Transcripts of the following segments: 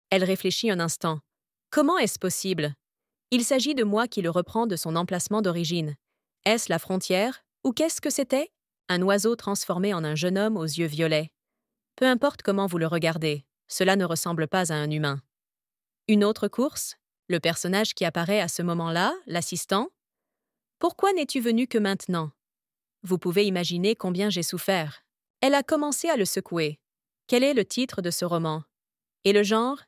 Elle réfléchit un instant. Comment est-ce possible? Il s'agit de moi qui le reprend de son emplacement d'origine. Est-ce la frontière? Ou qu'est-ce que c'était? Un oiseau transformé en un jeune homme aux yeux violets. Peu importe comment vous le regardez, cela ne ressemble pas à un humain. Une autre course? Le personnage qui apparaît à ce moment-là, l'assistant? Pourquoi n'es-tu venu que maintenant? Vous pouvez imaginer combien j'ai souffert. Elle a commencé à le secouer. Quel est le titre de ce roman? Et le genre?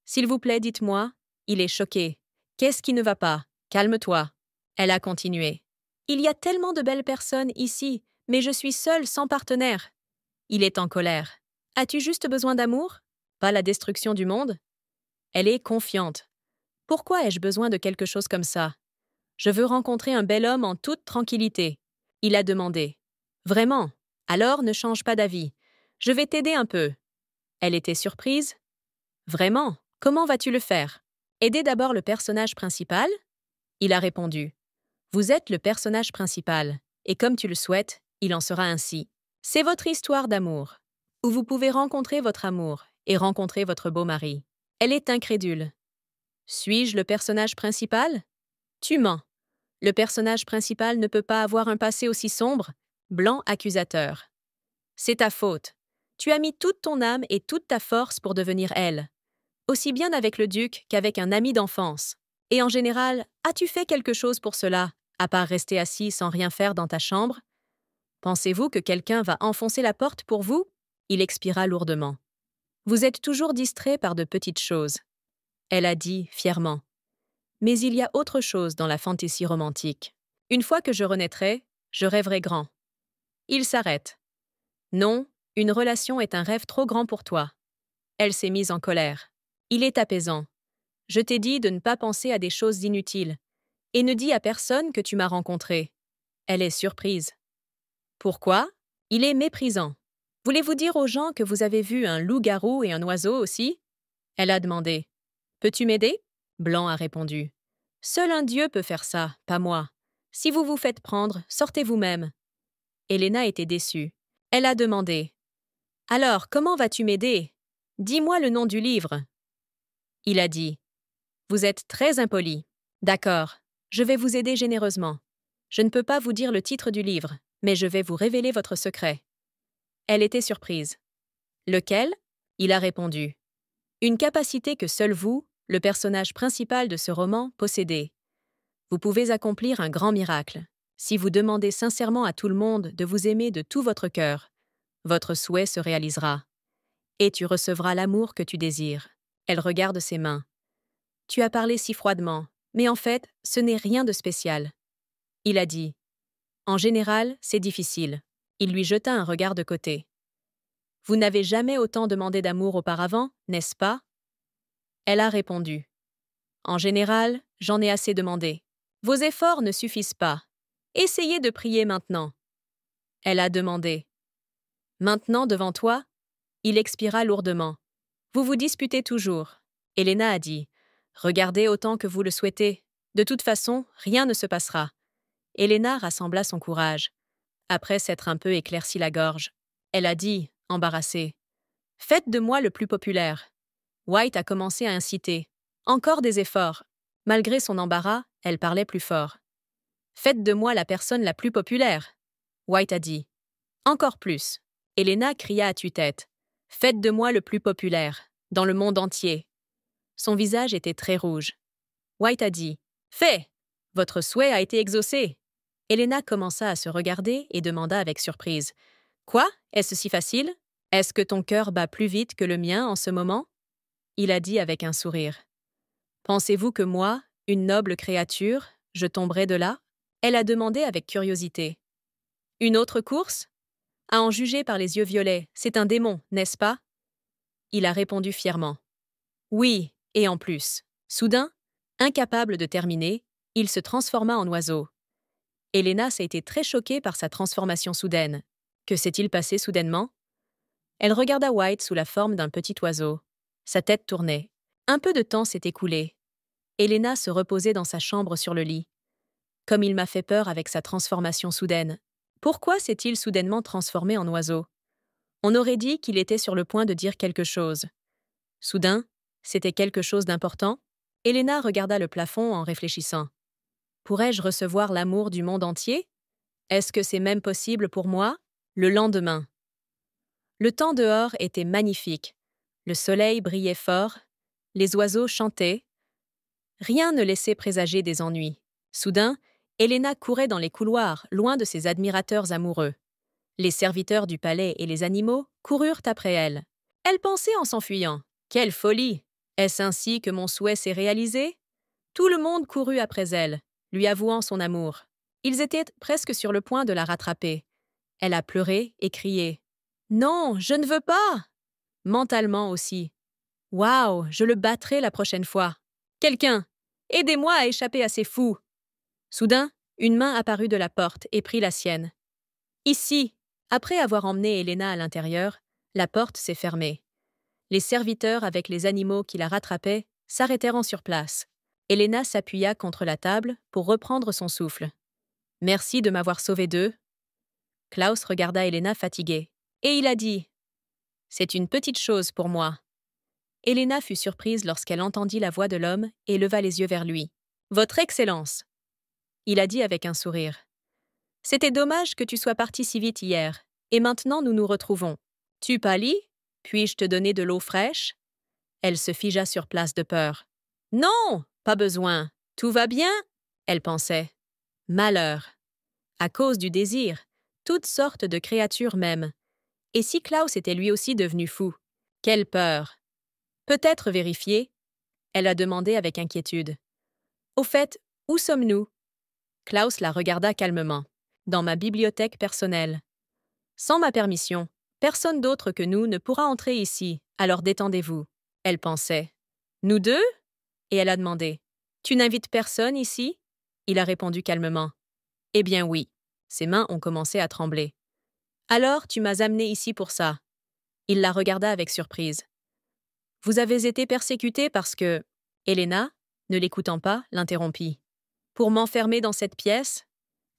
S'il vous plaît, dites-moi. Il est choqué. Qu'est-ce qui ne va pas? Calme-toi. Elle a continué. Il y a tellement de belles personnes ici, mais je suis seule sans partenaire. Il est en colère. As-tu juste besoin d'amour? Pas la destruction du monde? Elle est confiante. Pourquoi ai-je besoin de quelque chose comme ça? Je veux rencontrer un bel homme en toute tranquillité. Il a demandé. Vraiment? Alors ne change pas d'avis. Je vais t'aider un peu. Elle était surprise. Vraiment? Comment vas-tu le faire? Aider d'abord le personnage principal? Il a répondu. Vous êtes le personnage principal, et comme tu le souhaites, il en sera ainsi. C'est votre histoire d'amour, où vous pouvez rencontrer votre amour et rencontrer votre beau mari. Elle est incrédule. Suis-je le personnage principal? Tu mens. Le personnage principal ne peut pas avoir un passé aussi sombre, blanc accusateur. C'est ta faute. Tu as mis toute ton âme et toute ta force pour devenir elle. Aussi bien avec le duc qu'avec un ami d'enfance. Et en général, as-tu fait quelque chose pour cela, à part rester assis sans rien faire dans ta chambre? Pensez-vous que quelqu'un va enfoncer la porte pour vous? Il expira lourdement. Vous êtes toujours distrait par de petites choses. Elle a dit fièrement. Mais il y a autre chose dans la fantaisie romantique. Une fois que je renaîtrai, je rêverai grand. Il s'arrête. Non, une relation est un rêve trop grand pour toi. Elle s'est mise en colère. Il est apaisant. Je t'ai dit de ne pas penser à des choses inutiles. Et ne dis à personne que tu m'as rencontré. Elle est surprise. Pourquoi? Il est méprisant. Voulez-vous dire aux gens que vous avez vu un loup-garou et un oiseau aussi? Elle a demandé. Peux-tu m'aider? Blanc a répondu. Seul un dieu peut faire ça, pas moi. Si vous vous faites prendre, sortez vous-même. Elena était déçue. Elle a demandé. Alors, comment vas-tu m'aider? Dis-moi le nom du livre. Il a dit. Vous êtes très impoli. D'accord, je vais vous aider généreusement. Je ne peux pas vous dire le titre du livre, mais je vais vous révéler votre secret. Elle était surprise. Lequel? Il a répondu. Une capacité que seul vous, le personnage principal de ce roman, possédez. Vous pouvez accomplir un grand miracle. Si vous demandez sincèrement à tout le monde de vous aimer de tout votre cœur, votre souhait se réalisera. Et tu recevras l'amour que tu désires. Elle regarde ses mains. Tu as parlé si froidement, mais en fait, ce n'est rien de spécial. Il a dit. En général, c'est difficile. Il lui jeta un regard de côté. Vous n'avez jamais autant demandé d'amour auparavant, n'est-ce pas? Elle a répondu. En général, j'en ai assez demandé. Vos efforts ne suffisent pas. Essayez de prier maintenant. Elle a demandé. Maintenant devant toi? Il expira lourdement. Vous vous disputez toujours. Elena a dit. Regardez autant que vous le souhaitez. De toute façon, rien ne se passera. Elena rassembla son courage. Après s'être un peu éclairci la gorge, elle a dit, embarrassée. Faites de moi le plus populaire. White a commencé à inciter. Encore des efforts. Malgré son embarras, elle parlait plus fort. Faites de moi la personne la plus populaire. White a dit. Encore plus. Elena cria à tue-tête. Faites de moi le plus populaire, dans le monde entier. Son visage était très rouge. White a dit. Fait! Votre souhait a été exaucé. Elena commença à se regarder et demanda avec surprise. Quoi? Est-ce si facile? Est-ce que ton cœur bat plus vite que le mien en ce moment? Il a dit avec un sourire. Pensez-vous que moi, une noble créature, je tomberai de là? Elle a demandé avec curiosité. Une autre course? À en juger par les yeux violets, c'est un démon, n'est-ce pas? Il a répondu fièrement. Oui, et en plus. Soudain, incapable de terminer, il se transforma en oiseau. Elena s'est été très choquée par sa transformation soudaine. Que s'est-il passé soudainement? Elle regarda White sous la forme d'un petit oiseau. Sa tête tournait. Un peu de temps s'est écoulé. Elena se reposait dans sa chambre sur le lit. Comme il m'a fait peur avec sa transformation soudaine. Pourquoi s'est-il soudainement transformé en oiseau? On aurait dit qu'il était sur le point de dire quelque chose. Soudain, C'était quelque chose d'important? Elena regarda le plafond en réfléchissant. Pourrais-je recevoir l'amour du monde entier? Est-ce que c'est même possible pour moi? Le lendemain. Le temps dehors était magnifique. Le soleil brillait fort, les oiseaux chantaient. Rien ne laissait présager des ennuis. Soudain, Elena courait dans les couloirs, loin de ses admirateurs amoureux. Les serviteurs du palais et les animaux coururent après elle. Elle pensait en s'enfuyant. Quelle folie! Est-ce ainsi que mon souhait s'est réalisé? Tout le monde courut après elle, lui avouant son amour. Ils étaient presque sur le point de la rattraper. Elle a pleuré et crié. Non, je ne veux pas! Mentalement aussi. Waouh, je le battrai la prochaine fois. Quelqu'un, aidez-moi à échapper à ces fous. Soudain, une main apparut de la porte et prit la sienne. Ici! Après avoir emmené Elena à l'intérieur, la porte s'est fermée. Les serviteurs avec les animaux qui la rattrapaient s'arrêtèrent sur place. Elena s'appuya contre la table pour reprendre son souffle. « Merci de m'avoir sauvé d'eux. » Klaus regarda Elena fatiguée. Et il a dit « C'est une petite chose pour moi. » Elena fut surprise lorsqu'elle entendit la voix de l'homme et leva les yeux vers lui. « Votre Excellence !» Il a dit avec un sourire. « C'était dommage que tu sois parti si vite hier, et maintenant nous nous retrouvons. Tu pâlis? Puis-je te donner de l'eau fraîche ?» Elle se figea sur place de peur. « Non, pas besoin. Tout va bien ?» Elle pensait. « Malheur. À cause du désir, toutes sortes de créatures m'aiment. Et si Klaus était lui aussi devenu fou? Quelle peur! Peut-être vérifier? » Elle a demandé avec inquiétude. « Au fait, où sommes-nous » Klaus la regarda calmement. « Dans ma bibliothèque personnelle. Sans ma permission, personne d'autre que nous ne pourra entrer ici, alors détendez-vous. » Elle pensait. « Nous deux ?» Et elle a demandé. « Tu n'invites personne ici ?» Il a répondu calmement. « Eh bien oui. » Ses mains ont commencé à trembler. « Alors, tu m'as amené ici pour ça. » Il la regarda avec surprise. « Vous avez été persécutée parce que… » Elena, ne l'écoutant pas, l'interrompit. « Pour m'enfermer dans cette pièce ?»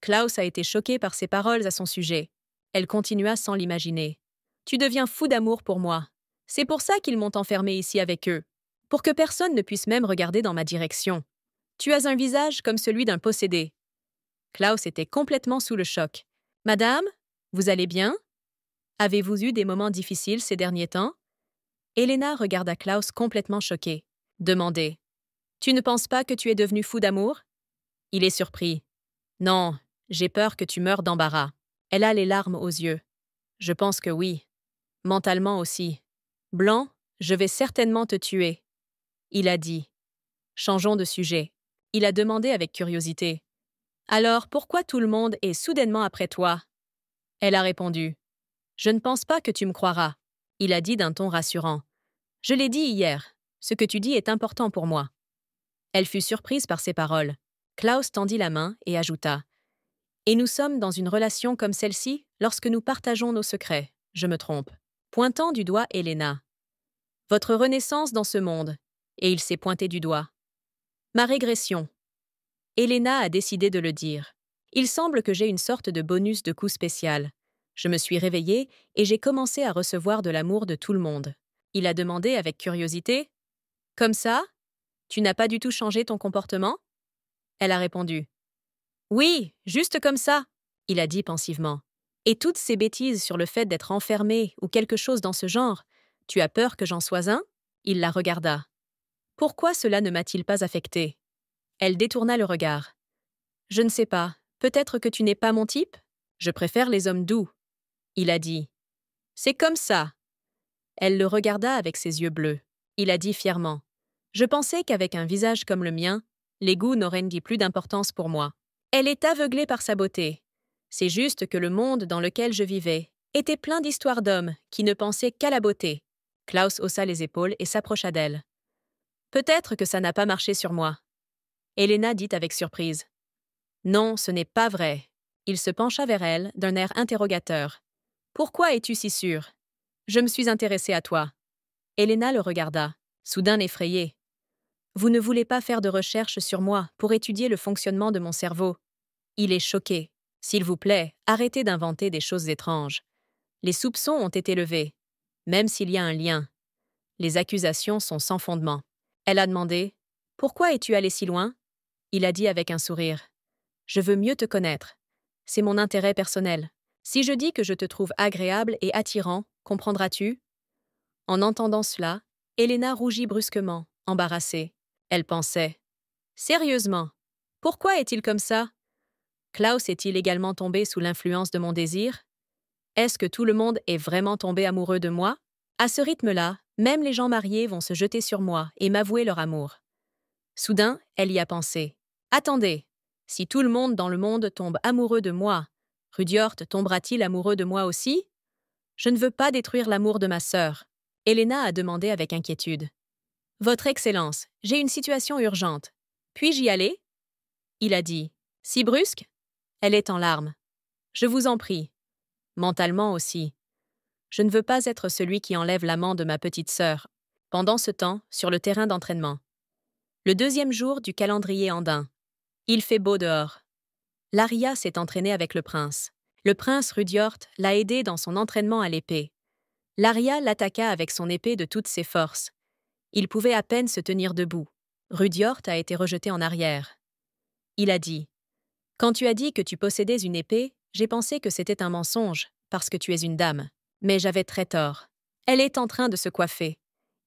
Klaus a été choqué par ces paroles à son sujet. Elle continua sans l'imaginer. « Tu deviens fou d'amour pour moi. C'est pour ça qu'ils m'ont enfermé ici avec eux. Pour que personne ne puisse même regarder dans ma direction. Tu as un visage comme celui d'un possédé. » Klaus était complètement sous le choc. « Madame, vous allez bien? Avez-vous eu des moments difficiles ces derniers temps ?» Elena regarda Klaus complètement choqué. Demandait. « Tu ne penses pas que tu es devenu fou d'amour ?» Il est surpris. « Non, j'ai peur que tu meures d'embarras. » Elle a les larmes aux yeux. « Je pense que oui. Mentalement aussi. Blanc, je vais certainement te tuer. » Il a dit. Changeons de sujet. Il a demandé avec curiosité. « Alors, pourquoi tout le monde est soudainement après toi ?» Elle a répondu. « Je ne pense pas que tu me croiras. » Il a dit d'un ton rassurant. « Je l'ai dit hier. Ce que tu dis est important pour moi. » Elle fut surprise par ces paroles. Klaus tendit la main et ajouta. « Et nous sommes dans une relation comme celle-ci lorsque nous partageons nos secrets. Je me trompe. » Pointant du doigt Elena. « Votre renaissance dans ce monde. » Et il s'est pointé du doigt. « Ma régression. » Elena a décidé de le dire. « Il semble que j'ai une sorte de bonus de coup spécial. Je me suis réveillée et j'ai commencé à recevoir de l'amour de tout le monde. » Il a demandé avec curiosité. « Comme ça? Tu n'as pas du tout changé ton comportement ?» Elle a répondu. « Oui, juste comme ça. » Il a dit pensivement. « Et toutes ces bêtises sur le fait d'être enfermée ou quelque chose dans ce genre, tu as peur que j'en sois un ?» Il la regarda. « Pourquoi cela ne m'a-t-il pas affectée ?» Elle détourna le regard. « Je ne sais pas, peut-être que tu n'es pas mon type? Je préfère les hommes doux. » Il a dit. « C'est comme ça. » Elle le regarda avec ses yeux bleus. Il a dit fièrement. « Je pensais qu'avec un visage comme le mien, les goûts n'auraient dit plus d'importance pour moi. Elle est aveuglée par sa beauté. C'est juste que le monde dans lequel je vivais était plein d'histoires d'hommes qui ne pensaient qu'à la beauté. » Klaus haussa les épaules et s'approcha d'elle. « Peut-être que ça n'a pas marché sur moi. » Elena dit avec surprise. « Non, ce n'est pas vrai. » Il se pencha vers elle d'un air interrogateur. « Pourquoi es-tu si sûre? Je me suis intéressée à toi. » Elena le regarda, soudain effrayée. « Vous ne voulez pas faire de recherches sur moi pour étudier le fonctionnement de mon cerveau. » Il est choqué. « S'il vous plaît, arrêtez d'inventer des choses étranges. Les soupçons ont été levés, même s'il y a un lien. Les accusations sont sans fondement. Elle a demandé « Pourquoi es-tu allé si loin ?» Il a dit avec un sourire « Je veux mieux te connaître. C'est mon intérêt personnel. Si je dis que je te trouve agréable et attirant, comprendras-tu » En entendant cela, Elena rougit brusquement, embarrassée. Elle pensait « Sérieusement, pourquoi est-il comme ça? Klaus est-il également tombé sous l'influence de mon désir? Est-ce que tout le monde est vraiment tombé amoureux de moi? À ce rythme-là, même les gens mariés vont se jeter sur moi et m'avouer leur amour. » Soudain, elle y a pensé. « Attendez, si tout le monde dans le monde tombe amoureux de moi, Rudyard tombera-t-il amoureux de moi aussi? Je ne veux pas détruire l'amour de ma sœur. » Elena a demandé avec inquiétude. « Votre Excellence, j'ai une situation urgente. Puis-je y aller ?» Il a dit. « Si brusque ?» Elle est en larmes. « Je vous en prie. » Mentalement aussi. Je ne veux pas être celui qui enlève l'amant de ma petite sœur. Pendant ce temps, sur le terrain d'entraînement. Le 2e jour du calendrier andin. Il fait beau dehors. Laria s'est entraînée avec le prince. Le prince Rudyard l'a aidé dans son entraînement à l'épée. Laria l'attaqua avec son épée de toutes ses forces. Il pouvait à peine se tenir debout. Rudyard a été rejeté en arrière. Il a dit « Quand tu as dit que tu possédais une épée, j'ai pensé que c'était un mensonge, parce que tu es une dame. Mais j'avais très tort. Elle est en train de se coiffer.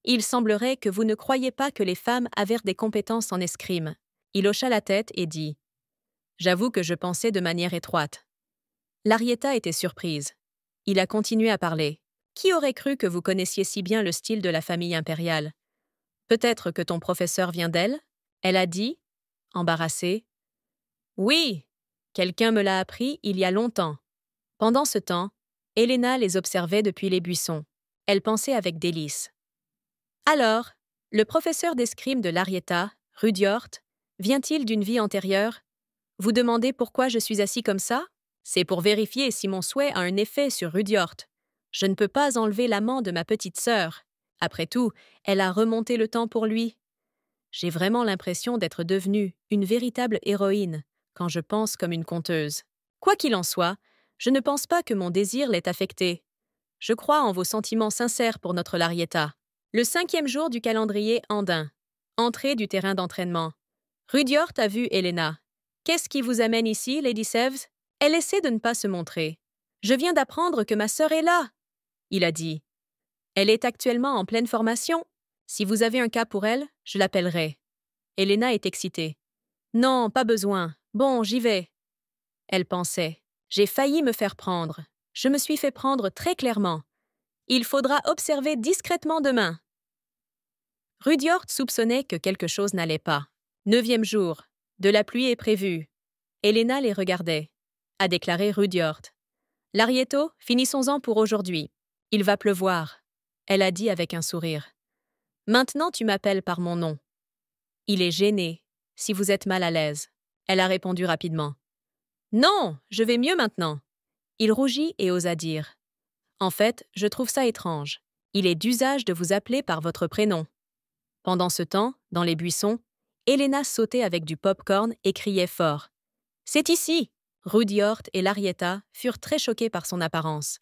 Il semblerait que vous ne croyiez pas que les femmes avaient des compétences en escrime. » Il hocha la tête et dit « J'avoue que je pensais de manière étroite. » L'Arietta était surprise. Il a continué à parler. « Qui aurait cru que vous connaissiez si bien le style de la famille impériale? Peut-être que ton professeur vient d'elle ?» Elle a dit, embarrassée. « Oui, quelqu'un me l'a appris il y a longtemps. » Pendant ce temps, Elena les observait depuis les buissons. Elle pensait avec délice. « Alors, le professeur d'escrime de l'Arietta, Rudyard, vient-il d'une vie antérieure? Vous demandez pourquoi je suis assis comme ça? C'est pour vérifier si mon souhait a un effet sur Rudyard. Je ne peux pas enlever l'amant de ma petite sœur. Après tout, elle a remonté le temps pour lui. J'ai vraiment l'impression d'être devenue une véritable héroïne quand je pense comme une conteuse. Quoi qu'il en soit, je ne pense pas que mon désir l'ait affecté. Je crois en vos sentiments sincères pour notre Larietta. » Le 5e jour du calendrier andin. Entrée du terrain d'entraînement. Rudyard a vu Elena. « Qu'est-ce qui vous amène ici, Lady Sevres ?» Elle essaie de ne pas se montrer. « Je viens d'apprendre que ma sœur est là. » Il a dit. « Elle est actuellement en pleine formation. Si vous avez un cas pour elle, je l'appellerai. » Elena est excitée. « Non, pas besoin. Bon, j'y vais. » Elle pensait. « J'ai failli me faire prendre. Je me suis fait prendre très clairement. Il faudra observer discrètement demain. » Rudyard soupçonnait que quelque chose n'allait pas. 9e jour. De la pluie est prévue. Elena les regardait. A déclaré Rudyard. « Larietto, finissons-en pour aujourd'hui. Il va pleuvoir. » Elle a dit avec un sourire. « Maintenant tu m'appelles par mon nom. » Il est gêné, si vous êtes mal à l'aise. Elle a répondu rapidement. « Non, je vais mieux maintenant. » Il rougit et osa dire. « En fait, je trouve ça étrange. Il est d'usage de vous appeler par votre prénom. » Pendant ce temps, dans les buissons, Elena sautait avec du pop-corn et criait fort. « C'est ici !» Rudyard et Larietta furent très choqués par son apparence.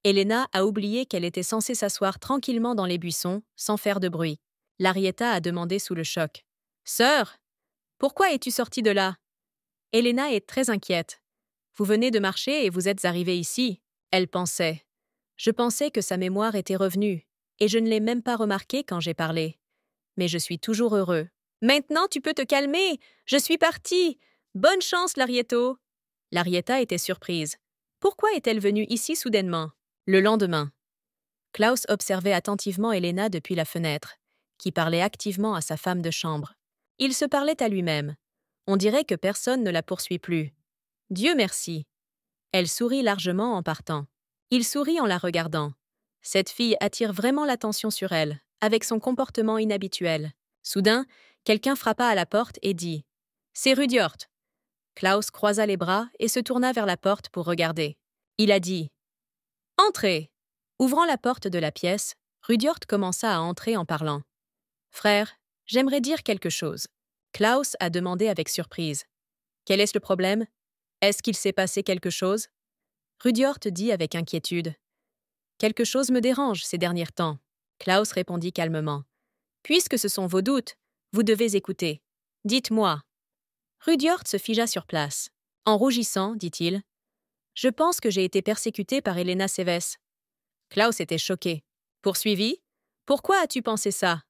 Elena a oublié qu'elle était censée s'asseoir tranquillement dans les buissons, sans faire de bruit. Larietta a demandé sous le choc. « Sœur, pourquoi es-tu sortie de là ?» Elena est très inquiète. « Vous venez de marcher et vous êtes arrivée ici. » Elle pensait. Je pensais que sa mémoire était revenue, et je ne l'ai même pas remarqué quand j'ai parlé. Mais je suis toujours heureux. « Maintenant, tu peux te calmer. Je suis partie. Bonne chance, Larietto. » Larietta était surprise. Pourquoi est-elle venue ici soudainement? Le lendemain. Klaus observait attentivement Elena depuis la fenêtre, qui parlait activement à sa femme de chambre. Il se parlait à lui-même. On dirait que personne ne la poursuit plus. Dieu merci. Elle sourit largement en partant. Il sourit en la regardant. Cette fille attire vraiment l'attention sur elle, avec son comportement inhabituel. Soudain, quelqu'un frappa à la porte et dit « C'est Rudyard !» Klaus croisa les bras et se tourna vers la porte pour regarder. Il a dit « Entrez !» Ouvrant la porte de la pièce, Rudyard commença à entrer en parlant. « Frère, j'aimerais dire quelque chose. » Klaus a demandé avec surprise. « Quel est le problème? Est-ce qu'il s'est passé quelque chose ?» Rudyard dit avec inquiétude. « Quelque chose me dérange ces derniers temps. Klaus répondit calmement. Puisque ce sont vos doutes, vous devez écouter. Dites-moi. Rudyard se figea sur place. En rougissant, dit-il, je pense que j'ai été persécuté par Helena Seves. Klaus était choqué. Poursuivi? Pourquoi as-tu pensé ça?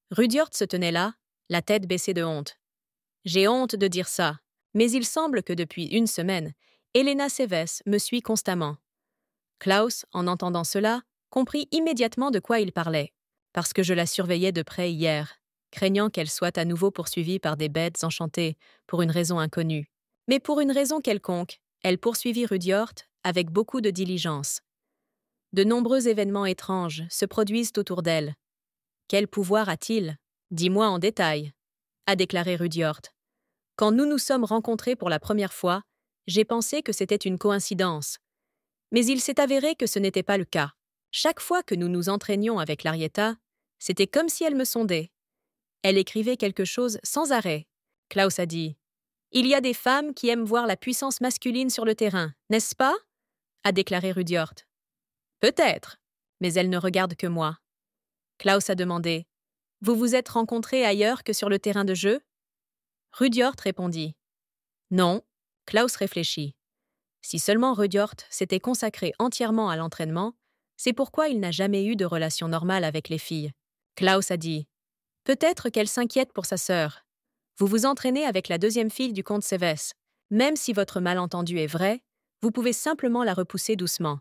Rudyard se tenait là, la tête baissée de honte. J'ai honte de dire ça, mais il semble que depuis une semaine, Helena Seves me suit constamment. Klaus, en entendant cela, comprit immédiatement de quoi il parlait, parce que je la surveillais de près hier, craignant qu'elle soit à nouveau poursuivie par des bêtes enchantées pour une raison inconnue. Mais pour une raison quelconque, elle poursuivit Rudyard avec beaucoup de diligence. De nombreux événements étranges se produisent autour d'elle. Quel pouvoir a-t-il? Dis-moi en détail, a déclaré Rudyard. Quand nous nous sommes rencontrés pour la première fois, j'ai pensé que c'était une coïncidence. Mais il s'est avéré que ce n'était pas le cas. Chaque fois que nous nous entraînions avec Larietta, c'était comme si elle me sondait. Elle écrivait quelque chose sans arrêt. Klaus a dit « Il y a des femmes qui aiment voir la puissance masculine sur le terrain, n'est-ce pas ?» a déclaré Rudyard. « Peut-être, mais elle ne regarde que moi. » Klaus a demandé « Vous vous êtes rencontrés ailleurs que sur le terrain de jeu ?» Rudyard répondit « Non. » Klaus réfléchit. Si seulement Rudyard s'était consacré entièrement à l'entraînement, c'est pourquoi il n'a jamais eu de relation normale avec les filles. Klaus a dit « Peut-être qu'elle s'inquiète pour sa sœur. Vous vous entraînez avec la deuxième fille du comte Seves. Même si votre malentendu est vrai, vous pouvez simplement la repousser doucement. »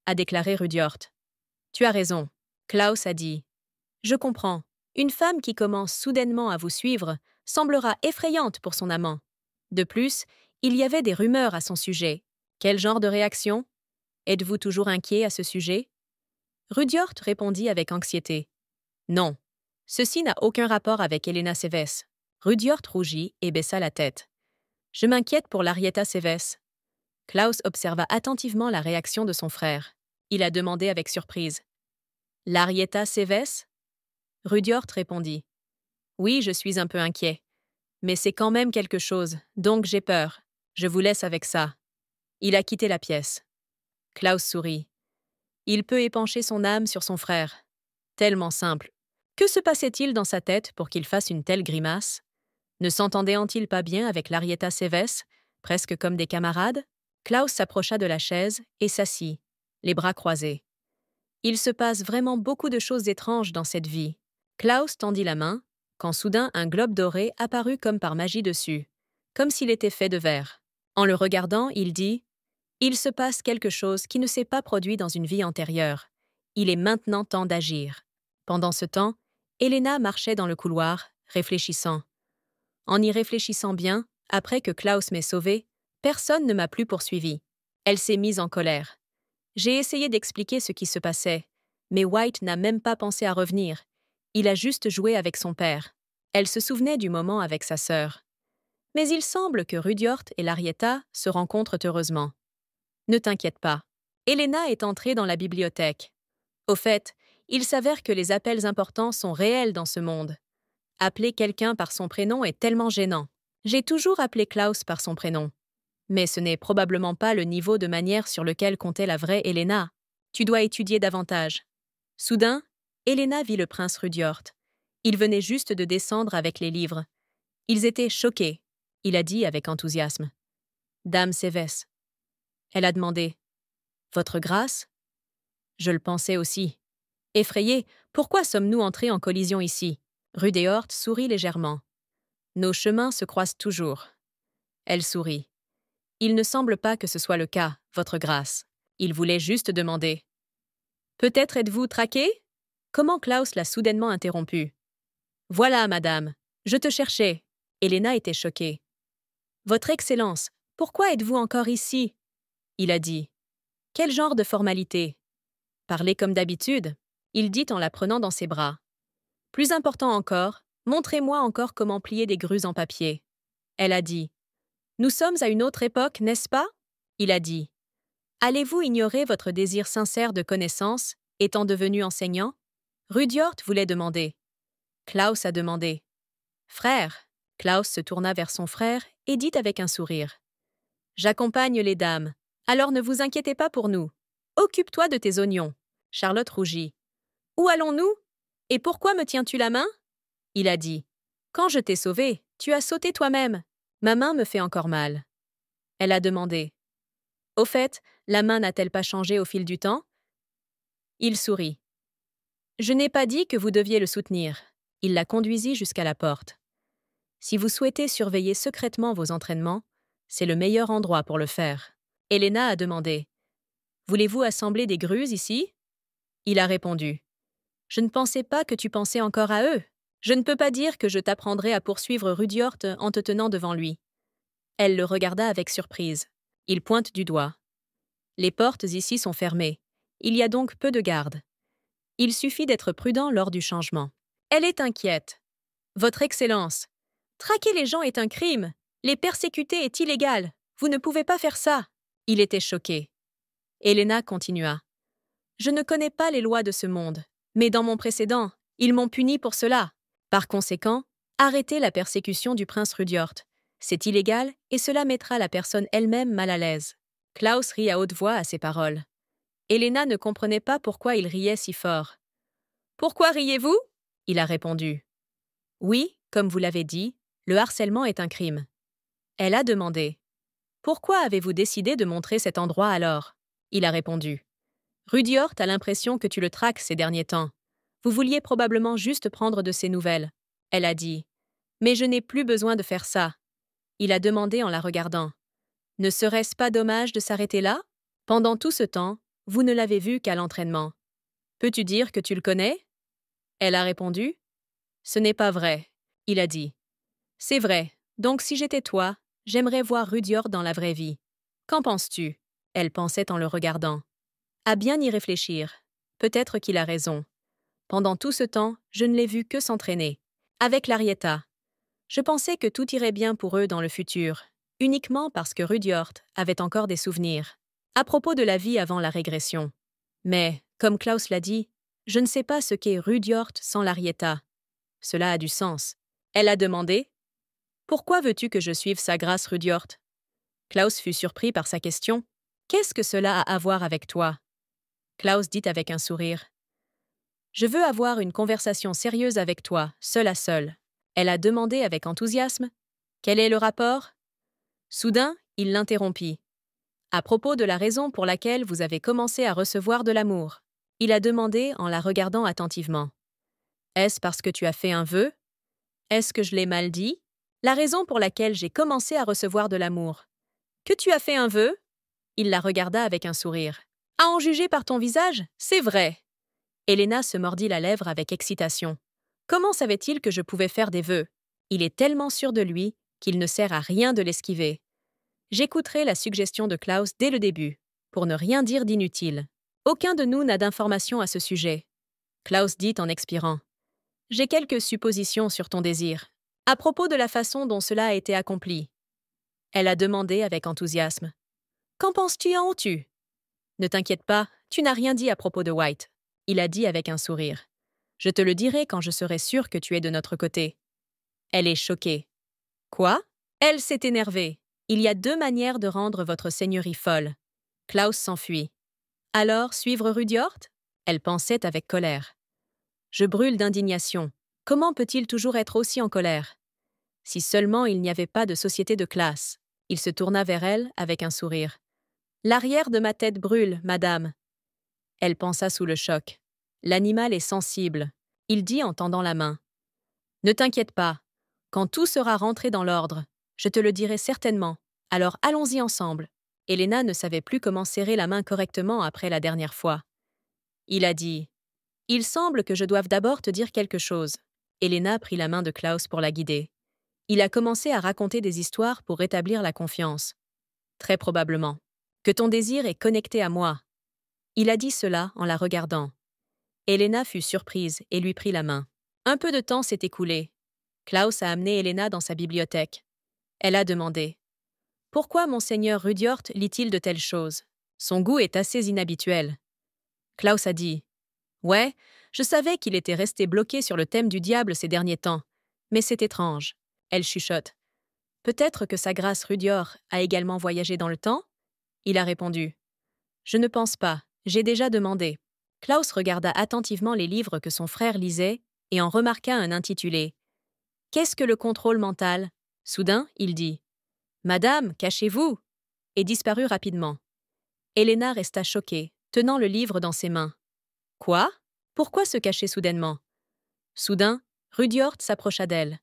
a déclaré Rudyard. « Tu as raison. » Klaus a dit « Je comprends. Une femme qui commence soudainement à vous suivre semblera effrayante pour son amant. De plus, il y avait des rumeurs à son sujet. Quel genre de réaction? Êtes-vous toujours inquiet à ce sujet? » Rudyard répondit avec anxiété. « Non. Ceci n'a aucun rapport avec Helena Seves. » Rudyard rougit et baissa la tête. « Je m'inquiète pour Larietta Seves. » Klaus observa attentivement la réaction de son frère. Il a demandé avec surprise. « Larietta Seves ?» Rudyard répondit. « Oui, je suis un peu inquiet. Mais c'est quand même quelque chose, donc j'ai peur. Je vous laisse avec ça. » Il a quitté la pièce. Klaus sourit. Il peut épancher son âme sur son frère. Tellement simple. Que se passait-il dans sa tête pour qu'il fasse une telle grimace? Ne s'entendait-il pas bien avec Larietta Seves, presque comme des camarades? Klaus s'approcha de la chaise et s'assit, les bras croisés. Il se passe vraiment beaucoup de choses étranges dans cette vie. Klaus tendit la main, quand soudain un globe doré apparut comme par magie dessus, comme s'il était fait de verre. En le regardant, il dit « Il se passe quelque chose qui ne s'est pas produit dans une vie antérieure. Il est maintenant temps d'agir. » Pendant ce temps, Helena marchait dans le couloir, réfléchissant. En y réfléchissant bien, après que Klaus m'ait sauvée, personne ne m'a plus poursuivi. Elle s'est mise en colère. J'ai essayé d'expliquer ce qui se passait, mais White n'a même pas pensé à revenir. Il a juste joué avec son père. Elle se souvenait du moment avec sa sœur. Mais il semble que Rudyard et Larietta se rencontrent heureusement. Ne t'inquiète pas. Helena est entrée dans la bibliothèque. Au fait, il s'avère que les appels importants sont réels dans ce monde. Appeler quelqu'un par son prénom est tellement gênant. J'ai toujours appelé Klaus par son prénom. Mais ce n'est probablement pas le niveau de manière sur lequel comptait la vraie Helena. Tu dois étudier davantage. Soudain, Helena vit le prince Rudyard. Il venait juste de descendre avec les livres. Ils étaient choqués. Il a dit avec enthousiasme. « Dame Seves. » Elle a demandé. « Votre grâce ?» Je le pensais aussi. Effrayé, pourquoi sommes-nous entrés en collision ici? Rudyard sourit légèrement. Nos chemins se croisent toujours. Elle sourit. Il ne semble pas que ce soit le cas, votre grâce. Il voulait juste demander. Peut-être êtes-vous traqué? Comment Klaus l'a soudainement interrompu. Voilà, madame, je te cherchais. Helena était choquée. Votre Excellence, pourquoi êtes-vous encore ici? Il a dit. Quel genre de formalité? Parlez comme d'habitude, il dit en la prenant dans ses bras. Plus important encore, montrez-moi encore comment plier des grues en papier. Elle a dit. Nous sommes à une autre époque, n'est-ce pas? Il a dit. Allez-vous ignorer votre désir sincère de connaissance, étant devenu enseignant? Rudyard voulait demander. Klaus a demandé. Frère. Klaus se tourna vers son frère et dit avec un sourire. J'accompagne les dames, alors ne vous inquiétez pas pour nous. Occupe-toi de tes oignons. Charlotte rougit. Où allons-nous? Et pourquoi me tiens-tu la main? Il a dit. Quand je t'ai sauvé, tu as sauté toi-même. Ma main me fait encore mal. Elle a demandé. Au fait, la main n'a-t-elle pas changé au fil du temps? Il sourit. Je n'ai pas dit que vous deviez le soutenir. Il la conduisit jusqu'à la porte. Si vous souhaitez surveiller secrètement vos entraînements, c'est le meilleur endroit pour le faire. Elena a demandé. Voulez-vous assembler des grues ici? Il a répondu. Je ne pensais pas que tu pensais encore à eux. Je ne peux pas dire que je t'apprendrai à poursuivre Rudyard en te tenant devant lui. Elle le regarda avec surprise. Il pointe du doigt. Les portes ici sont fermées. Il y a donc peu de gardes. Il suffit d'être prudent lors du changement. Elle est inquiète. Votre Excellence, traquer les gens est un crime. Les persécuter est illégal. Vous ne pouvez pas faire ça. Il était choqué. Elena continua. Je ne connais pas les lois de ce monde, mais dans mon précédent, ils m'ont puni pour cela. Par conséquent, arrêtez la persécution du prince Rudyard. C'est illégal et cela mettra la personne elle-même mal à l'aise. Klaus rit à haute voix à ces paroles. Elena ne comprenait pas pourquoi il riait si fort. Pourquoi riez-vous? Il a répondu. Oui, comme vous l'avez dit, le harcèlement est un crime. Elle a demandé. Pourquoi avez-vous décidé de montrer cet endroit alors? Il a répondu. Rudyard a l'impression que tu le traques ces derniers temps. Vous vouliez probablement juste prendre de ses nouvelles. Elle a dit. Mais je n'ai plus besoin de faire ça. Il a demandé en la regardant. Ne serait-ce pas dommage de s'arrêter là? Pendant tout ce temps, vous ne l'avez vu qu'à l'entraînement. Peux-tu dire que tu le connais? Elle a répondu. Ce n'est pas vrai, il a dit. C'est vrai, donc si j'étais toi, j'aimerais voir Rudyard dans la vraie vie. Qu'en penses-tu? Elle pensait en le regardant. À bien y réfléchir. Peut-être qu'il a raison. Pendant tout ce temps, je ne l'ai vu que s'entraîner. Avec l'Arietta. Je pensais que tout irait bien pour eux dans le futur, uniquement parce que Rudyard avait encore des souvenirs. À propos de la vie avant la régression. Mais, comme Klaus l'a dit, je ne sais pas ce qu'est Rudyard sans l'Arietta. Cela a du sens. Elle a demandé. Pourquoi veux-tu que je suive sa grâce, Rudyard? Klaus fut surpris par sa question. Qu'est-ce que cela a à voir avec toi? Klaus dit avec un sourire. Je veux avoir une conversation sérieuse avec toi, seul à seul. Elle a demandé avec enthousiasme. Quel est le rapport? Soudain, il l'interrompit. À propos de la raison pour laquelle vous avez commencé à recevoir de l'amour. Il a demandé en la regardant attentivement. Est-ce parce que tu as fait un vœu? Est-ce que je l'ai mal dit? La raison pour laquelle j'ai commencé à recevoir de l'amour. Que tu as fait un vœu? Il la regarda avec un sourire. À en juger par ton visage, c'est vrai. Elena se mordit la lèvre avec excitation. Comment savait-il que je pouvais faire des vœux? Il est tellement sûr de lui qu'il ne sert à rien de l'esquiver. J'écouterai la suggestion de Klaus dès le début, pour ne rien dire d'inutile. Aucun de nous n'a d'informations à ce sujet. Klaus dit en expirant. J'ai quelques suppositions sur ton désir, à propos de la façon dont cela a été accompli. Elle a demandé avec enthousiasme. Qu'en penses-tu en haut-tu? Ne t'inquiète pas, tu n'as rien dit à propos de White. Il a dit avec un sourire. Je te le dirai quand je serai sûr que tu es de notre côté. Elle est choquée. Quoi? Elle s'est énervée. Il y a 2 manières de rendre votre seigneurie folle. Klaus s'enfuit. Alors, suivre Rudyard? Elle pensait avec colère. Je brûle d'indignation. Comment peut-il toujours être aussi en colère? Si seulement il n'y avait pas de société de classe. Il se tourna vers elle avec un sourire. L'arrière de ma tête brûle, madame. Elle pensa sous le choc. L'animal est sensible. Il dit en tendant la main. Ne t'inquiète pas. Quand tout sera rentré dans l'ordre, je te le dirai certainement. Alors allons-y ensemble. Elena ne savait plus comment serrer la main correctement après la dernière fois. Il a dit. Il semble que je doive d'abord te dire quelque chose. Elena prit la main de Klaus pour la guider. Il a commencé à raconter des histoires pour rétablir la confiance. Très probablement. Que ton désir est connecté à moi. Il a dit cela en la regardant. Elena fut surprise et lui prit la main. Un peu de temps s'est écoulé. Klaus a amené Elena dans sa bibliothèque. Elle a demandé. Pourquoi monseigneur Rudyard lit-il de telles choses? Son goût est assez inhabituel. Klaus a dit. Ouais, je savais qu'il était resté bloqué sur le thème du diable ces derniers temps. Mais c'est étrange. Elle chuchote. Peut-être que sa grâce Rudyard a également voyagé dans le temps? Il a répondu. Je ne pense pas, j'ai déjà demandé. Klaus regarda attentivement les livres que son frère lisait et en remarqua un intitulé « Qu'est-ce que le contrôle mental ?» Soudain, il dit « Madame, cachez-vous !» et disparut rapidement. Helena resta choquée, tenant le livre dans ses mains. Quoi? Pourquoi se cacher soudainement? Soudain, Rudyard s'approcha d'elle.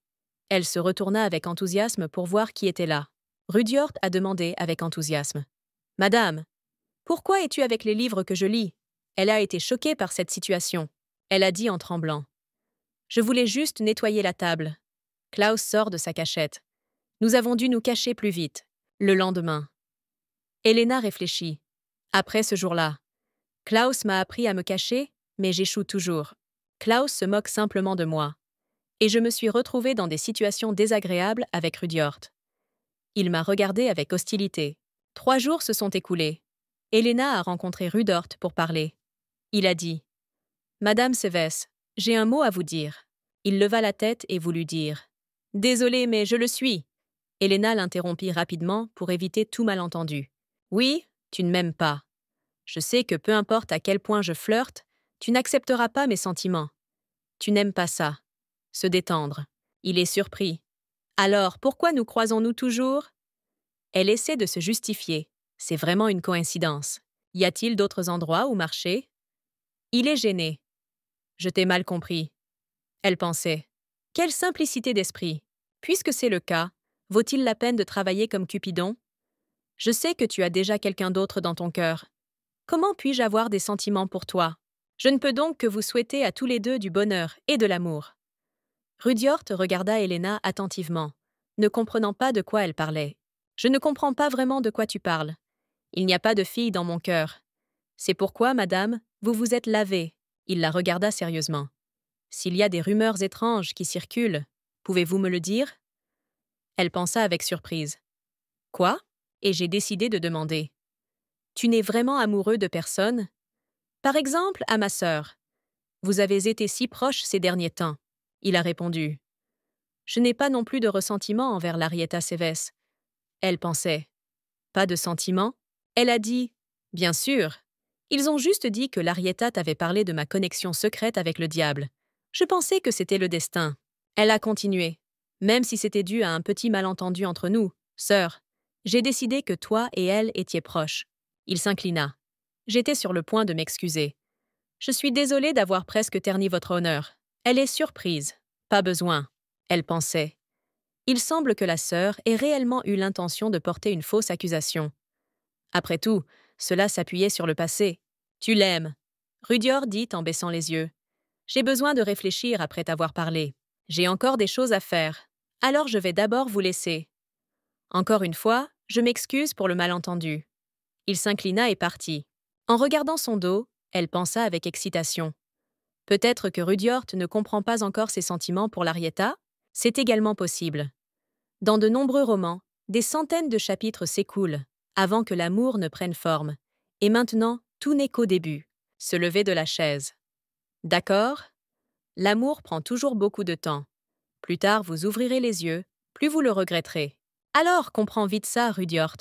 Elle se retourna avec enthousiasme pour voir qui était là. Rudyard a demandé avec enthousiasme. « Madame, pourquoi es-tu avec les livres que je lis ?» Elle a été choquée par cette situation. Elle a dit en tremblant. « Je voulais juste nettoyer la table. » Klaus sort de sa cachette. « Nous avons dû nous cacher plus vite. » Le lendemain. Helena réfléchit. Après ce jour-là. Klaus m'a appris à me cacher, mais j'échoue toujours. Klaus se moque simplement de moi. Et je me suis retrouvée dans des situations désagréables avec Rudyard. Il m'a regardée avec hostilité. 3 jours se sont écoulés. Helena a rencontré Rudyard pour parler. Il a dit « Madame Seves, j'ai un mot à vous dire. » Il leva la tête et voulut dire « Désolé, mais je le suis. » Helena l'interrompit rapidement pour éviter tout malentendu. « Oui, tu ne m'aimes pas. Je sais que peu importe à quel point je flirte, tu n'accepteras pas mes sentiments. Tu n'aimes pas ça. » Se détendre. Il est surpris. « Alors, pourquoi nous croisons-nous toujours ?» Elle essaie de se justifier. C'est vraiment une coïncidence. Y a-t-il d'autres endroits où marcher? Il est gêné. Je t'ai mal compris. Elle pensait. Quelle simplicité d'esprit. Puisque c'est le cas, vaut-il la peine de travailler comme Cupidon? Je sais que tu as déjà quelqu'un d'autre dans ton cœur. Comment puis-je avoir des sentiments pour toi? Je ne peux donc que vous souhaiter à tous les deux du bonheur et de l'amour. Rudyard regarda Helena attentivement, ne comprenant pas de quoi elle parlait. Je ne comprends pas vraiment de quoi tu parles. Il n'y a pas de fille dans mon cœur. C'est pourquoi, madame, vous vous êtes lavée. Il la regarda sérieusement. S'il y a des rumeurs étranges qui circulent, pouvez-vous me le dire? Elle pensa avec surprise. Quoi? Et j'ai décidé de demander. Tu n'es vraiment amoureux de personne? Par exemple, à ma sœur. Vous avez été si proches ces derniers temps. Il a répondu. Je n'ai pas non plus de ressentiment envers l'Arietta Seves. Elle pensait. Pas de sentiment? Elle a dit. Bien sûr. Ils ont juste dit que l'Arietta t'avait parlé de ma connexion secrète avec le diable. Je pensais que c'était le destin. Elle a continué. Même si c'était dû à un petit malentendu entre nous, sœur, j'ai décidé que toi et elle étiez proches. Il s'inclina. J'étais sur le point de m'excuser. Je suis désolée d'avoir presque terni votre honneur. Elle est surprise. Pas besoin. Elle pensait. Il semble que la sœur ait réellement eu l'intention de porter une fausse accusation. Après tout, cela s'appuyait sur le passé. Tu l'aimes. Rudyard dit en baissant les yeux. J'ai besoin de réfléchir après t'avoir parlé. J'ai encore des choses à faire. Alors je vais d'abord vous laisser. Encore une fois, je m'excuse pour le malentendu. Il s'inclina et partit. En regardant son dos, elle pensa avec excitation. Peut-être que Rudyard ne comprend pas encore ses sentiments pour l'Arietta? C'est également possible. Dans de nombreux romans, des centaines de chapitres s'écoulent avant que l'amour ne prenne forme. Et maintenant, tout n'est qu'au début. Se lever de la chaise. D'accord? L'amour prend toujours beaucoup de temps. Plus tard, vous ouvrirez les yeux, plus vous le regretterez. Alors, comprends vite ça, Rudyard.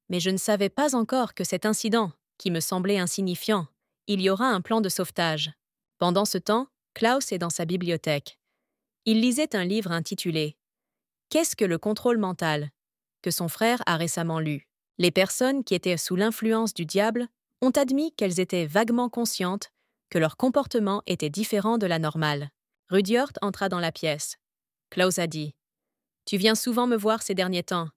Mais je ne savais pas encore que cet incident, qui me semblait insignifiant, il y aura un plan de sauvetage. Pendant ce temps, Klaus est dans sa bibliothèque. Il lisait un livre intitulé « Qu'est-ce que le contrôle mental ?» que son frère a récemment lu. Les personnes qui étaient sous l'influence du diable ont admis qu'elles étaient vaguement conscientes que leur comportement était différent de la normale. Rudyard entra dans la pièce. Klaus a dit « Tu viens souvent me voir ces derniers temps.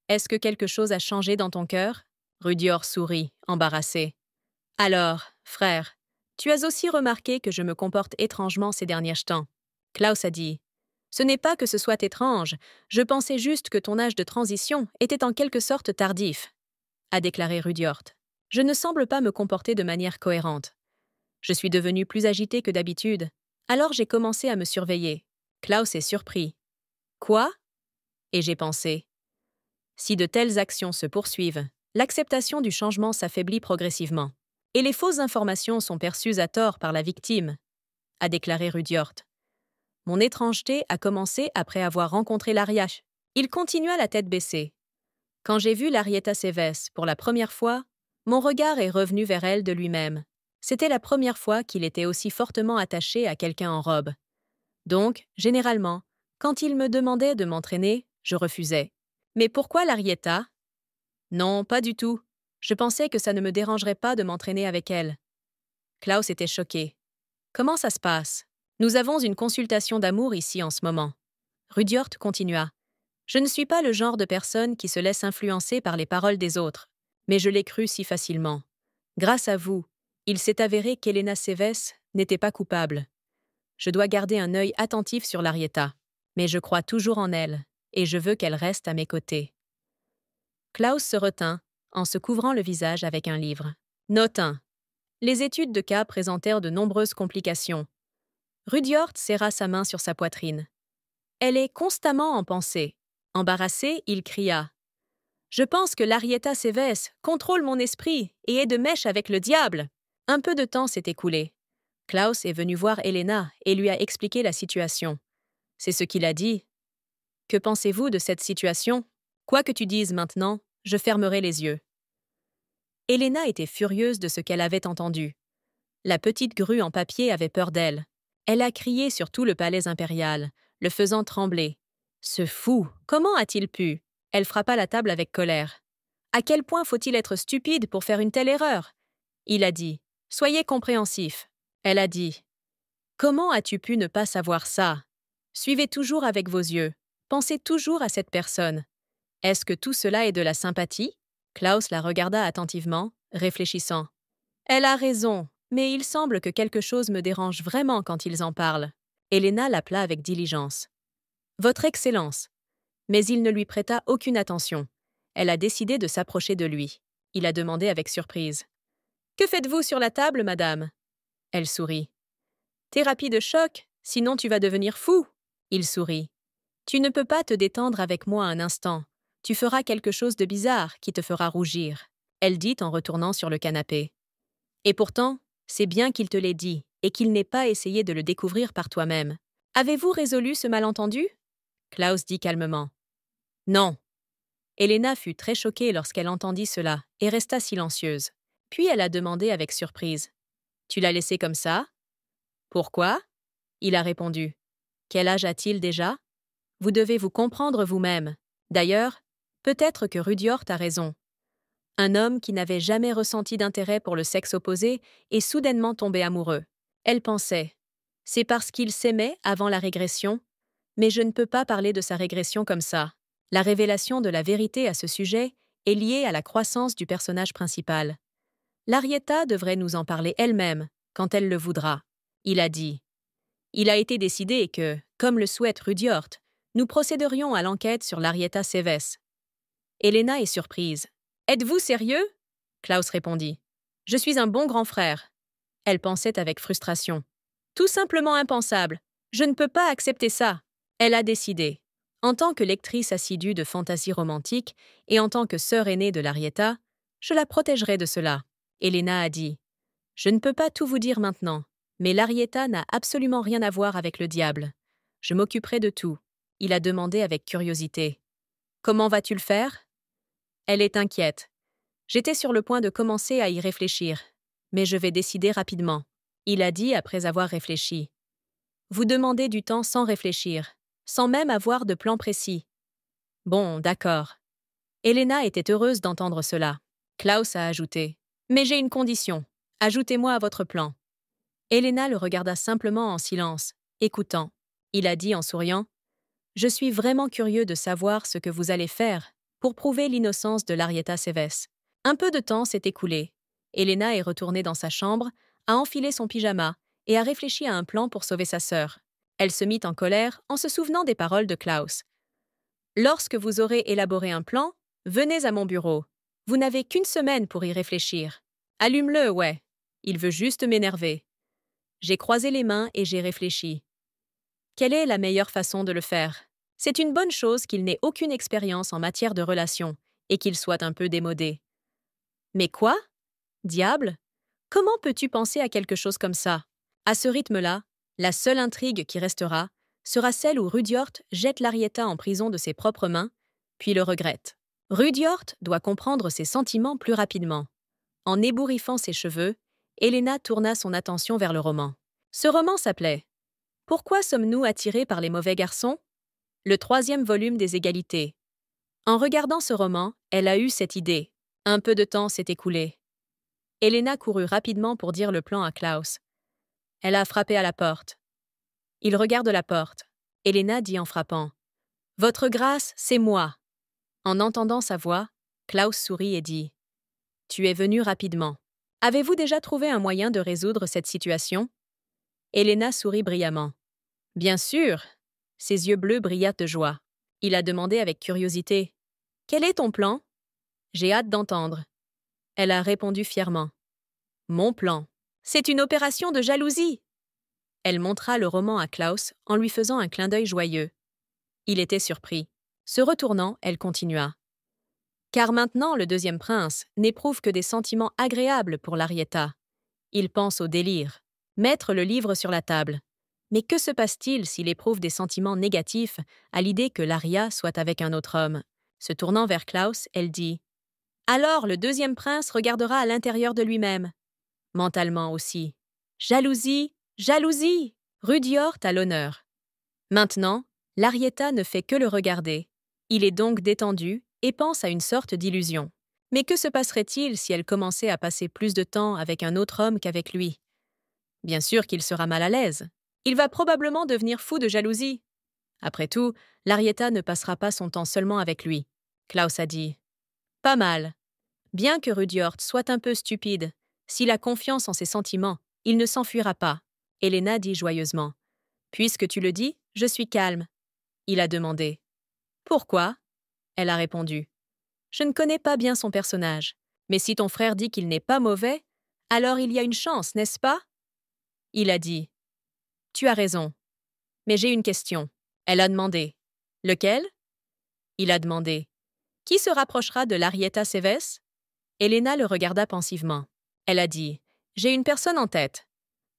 Est-ce que quelque chose a changé dans ton cœur ?» Rudyard sourit, embarrassé. « Alors, frère, tu as aussi remarqué que je me comporte étrangement ces derniers temps. » Klaus a dit « Ce n'est pas que ce soit étrange, je pensais juste que ton âge de transition était en quelque sorte tardif. » A déclaré Rudyard. « Je ne semble pas me comporter de manière cohérente. Je suis devenu plus agité que d'habitude, alors j'ai commencé à me surveiller. » Klaus est surpris. « Quoi ?» Et j'ai pensé. Si de telles actions se poursuivent, l'acceptation du changement s'affaiblit progressivement. Et les fausses informations sont perçues à tort par la victime, a déclaré Rudyard. Mon étrangeté a commencé après avoir rencontré l'Ariach. Il continua la tête baissée. Quand j'ai vu l'Arietta Seves pour la première fois, mon regard est revenu vers elle de lui-même. C'était la première fois qu'il était aussi fortement attaché à quelqu'un en robe. Donc, généralement, quand il me demandait de m'entraîner, je refusais. Mais pourquoi l'Arietta? Non, pas du tout. Je pensais que ça ne me dérangerait pas de m'entraîner avec elle. Klaus était choqué. Comment ça se passe? Nous avons une consultation d'amour ici en ce moment. Rudyard continua. Je ne suis pas le genre de personne qui se laisse influencer par les paroles des autres, mais je l'ai cru si facilement. Grâce à vous, il s'est avéré qu'Elena Seves n'était pas coupable. Je dois garder un œil attentif sur l'Arietta, mais je crois toujours en elle, et je veux qu'elle reste à mes côtés. Klaus se retint, en se couvrant le visage avec un livre. Note 1. Les études de cas présentèrent de nombreuses complications. Rudyard serra sa main sur sa poitrine. Elle est constamment en pensée. Embarrassé, il cria. « Je pense que l'Arietta Seves contrôle mon esprit et est de mèche avec le diable !» Un peu de temps s'est écoulé. Klaus est venu voir Elena et lui a expliqué la situation. C'est ce qu'il a dit. « Que pensez-vous de cette situation? Quoi que tu dises maintenant, je fermerai les yeux. » Elena était furieuse de ce qu'elle avait entendu. La petite grue en papier avait peur d'elle. Elle a crié sur tout le palais impérial, le faisant trembler. Ce fou, comment a-t-il pu? Elle frappa la table avec colère. À quel point faut-il être stupide pour faire une telle erreur? Il a dit. Soyez compréhensif. Elle a dit. Comment as-tu pu ne pas savoir ça? Suivez toujours avec vos yeux. Pensez toujours à cette personne. Est-ce que tout cela est de la sympathie? Klaus la regarda attentivement, réfléchissant. Elle a raison, mais il semble que quelque chose me dérange vraiment quand ils en parlent. Elena l'appela avec diligence. Votre Excellence. Mais il ne lui prêta aucune attention. Elle a décidé de s'approcher de lui. Il a demandé avec surprise. Que faites-vous sur la table, madame? Elle sourit. Thérapie de choc, sinon tu vas devenir fou. Il sourit. Tu ne peux pas te détendre avec moi un instant. Tu feras quelque chose de bizarre qui te fera rougir. Elle dit en retournant sur le canapé. Et pourtant, c'est bien qu'il te l'ait dit et qu'il n'ait pas essayé de le découvrir par toi-même. Avez-vous résolu ce malentendu? Klaus dit calmement. Non. Elena fut très choquée lorsqu'elle entendit cela et resta silencieuse. Puis elle a demandé avec surprise. Tu l'as laissé comme ça? Pourquoi? Il a répondu. Quel âge a-t-il déjà? Vous devez vous comprendre vous-même. D'ailleurs, peut-être que Rudyard a raison. Un homme qui n'avait jamais ressenti d'intérêt pour le sexe opposé est soudainement tombé amoureux. Elle pensait. C'est parce qu'il s'aimait avant la régression, mais je ne peux pas parler de sa régression comme ça. La révélation de la vérité à ce sujet est liée à la croissance du personnage principal. L'Arietta devrait nous en parler elle-même, quand elle le voudra. Il a dit. Il a été décidé que, comme le souhaite Rudyard, nous procéderions à l'enquête sur l'Arietta Seves. Elena est surprise. Êtes-vous sérieux? Klaus répondit. Je suis un bon grand frère. Elle pensait avec frustration. Tout simplement impensable. Je ne peux pas accepter ça. Elle a décidé. En tant que lectrice assidue de fantasies romantiques et en tant que sœur aînée de l'Arietta, je la protégerai de cela. Elena a dit. Je ne peux pas tout vous dire maintenant, mais l'Arietta n'a absolument rien à voir avec le diable. Je m'occuperai de tout. Il a demandé avec curiosité. Comment vas-tu le faire? Elle est inquiète. J'étais sur le point de commencer à y réfléchir, mais je vais décider rapidement. Il a dit après avoir réfléchi. Vous demandez du temps sans réfléchir, sans même avoir de plan précis. Bon, d'accord. Elena était heureuse d'entendre cela. Klaus a ajouté. Mais j'ai une condition. Ajoutez-moi à votre plan. Elena le regarda simplement en silence, écoutant. Il a dit en souriant. Je suis vraiment curieux de savoir ce que vous allez faire pour prouver l'innocence de l'Arietta Seves. Un peu de temps s'est écoulé. Elena est retournée dans sa chambre, a enfilé son pyjama et a réfléchi à un plan pour sauver sa sœur. Elle se mit en colère en se souvenant des paroles de Klaus. Lorsque vous aurez élaboré un plan, venez à mon bureau. Vous n'avez qu'une semaine pour y réfléchir. Allume-le, ouais. Il veut juste m'énerver. J'ai croisé les mains et j'ai réfléchi. Quelle est la meilleure façon de le faire? C'est une bonne chose qu'il n'ait aucune expérience en matière de relations et qu'il soit un peu démodé. Mais quoi? Diable? Comment peux-tu penser à quelque chose comme ça? À ce rythme-là, la seule intrigue qui restera sera celle où Rudyard jette l'Arietta en prison de ses propres mains, puis le regrette. Rudyard doit comprendre ses sentiments plus rapidement. En ébouriffant ses cheveux, Elena tourna son attention vers le roman. Ce roman s'appelait « Pourquoi sommes-nous attirés par les mauvais garçons ?» Le troisième volume des égalités. En regardant ce roman, elle a eu cette idée. Un peu de temps s'est écoulé. Elena courut rapidement pour dire le plan à Klaus. Elle a frappé à la porte. Il regarde la porte. Elena dit en frappant « Votre grâce, c'est moi !» En entendant sa voix, Klaus sourit et dit « Tu es venu rapidement. Avez-vous déjà trouvé un moyen de résoudre cette situation ?» Elena sourit brillamment. « Bien sûr !» Ses yeux bleus brillaient de joie. Il a demandé avec curiosité « Quel est ton plan ?»« J'ai hâte d'entendre. » Elle a répondu fièrement. « Mon plan. C'est une opération de jalousie !» Elle montra le roman à Klaus en lui faisant un clin d'œil joyeux. Il était surpris. Se retournant, elle continua. « Car maintenant, le deuxième prince n'éprouve que des sentiments agréables pour l'Arietta. Il pense au délire. Mettre le livre sur la table. Mais que se passe-t-il s'il éprouve des sentiments négatifs à l'idée que l'Aria soit avec un autre homme ?» Se tournant vers Klaus, elle dit « Alors le deuxième prince regardera à l'intérieur de lui-même. Mentalement aussi. Jalousie, jalousie ! Rudyard à l'honneur. » Maintenant, l'Arietta ne fait que le regarder. Il est donc détendu et pense à une sorte d'illusion. Mais que se passerait-il si elle commençait à passer plus de temps avec un autre homme qu'avec lui? Bien sûr qu'il sera mal à l'aise. Il va probablement devenir fou de jalousie. Après tout, l'Arietta ne passera pas son temps seulement avec lui. Klaus a dit « Pas mal. Bien que Rudyard soit un peu stupide, s'il a confiance en ses sentiments, il ne s'enfuira pas. » Elena dit joyeusement « Puisque tu le dis, je suis calme. » Il a demandé « Pourquoi ?» Elle a répondu « Je ne connais pas bien son personnage, mais si ton frère dit qu'il n'est pas mauvais, alors il y a une chance, n'est-ce pas ?» Il a dit « Tu as raison. Mais j'ai une question. » Elle a demandé « Lequel ?» Il a demandé « Qui se rapprochera de l'Arietta Seves ?» Elena le regarda pensivement. Elle a dit « J'ai une personne en tête. »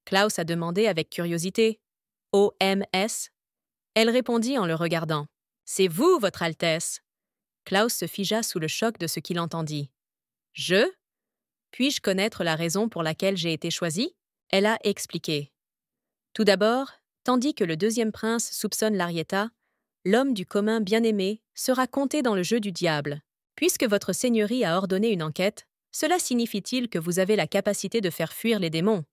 Klaus a demandé avec curiosité « OMS ?» Elle répondit en le regardant « C'est vous, votre Altesse !» Klaus se figea sous le choc de ce qu'il entendit. « Je ? Puis-je connaître la raison pour laquelle j'ai été choisie ?» Elle a expliqué. Tout d'abord, tandis que le deuxième prince soupçonne l'Arietta, l'homme du commun bien-aimé sera compté dans le jeu du diable. Puisque votre seigneurie a ordonné une enquête, cela signifie-t-il que vous avez la capacité de faire fuir les démons?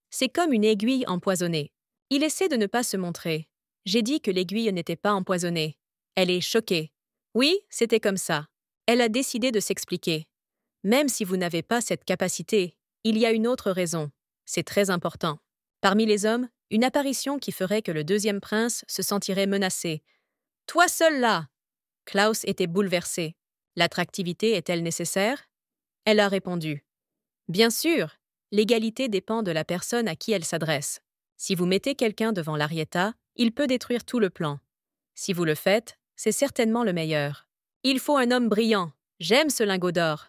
C'est comme une aiguille empoisonnée. Il essaie de ne pas se montrer. J'ai dit que l'aiguille n'était pas empoisonnée. Elle est choquée. Oui, c'était comme ça. Elle a décidé de s'expliquer. Même si vous n'avez pas cette capacité, il y a une autre raison. C'est très important. Parmi les hommes, une apparition qui ferait que le deuxième prince se sentirait menacé. « Toi seul là !» Klaus était bouleversé. L'attractivité est-elle nécessaire? Elle a répondu. Bien sûr, l'égalité dépend de la personne à qui elle s'adresse. Si vous mettez quelqu'un devant l'Arietta, il peut détruire tout le plan. Si vous le faites, c'est certainement le meilleur. Il faut un homme brillant. J'aime ce lingot d'or.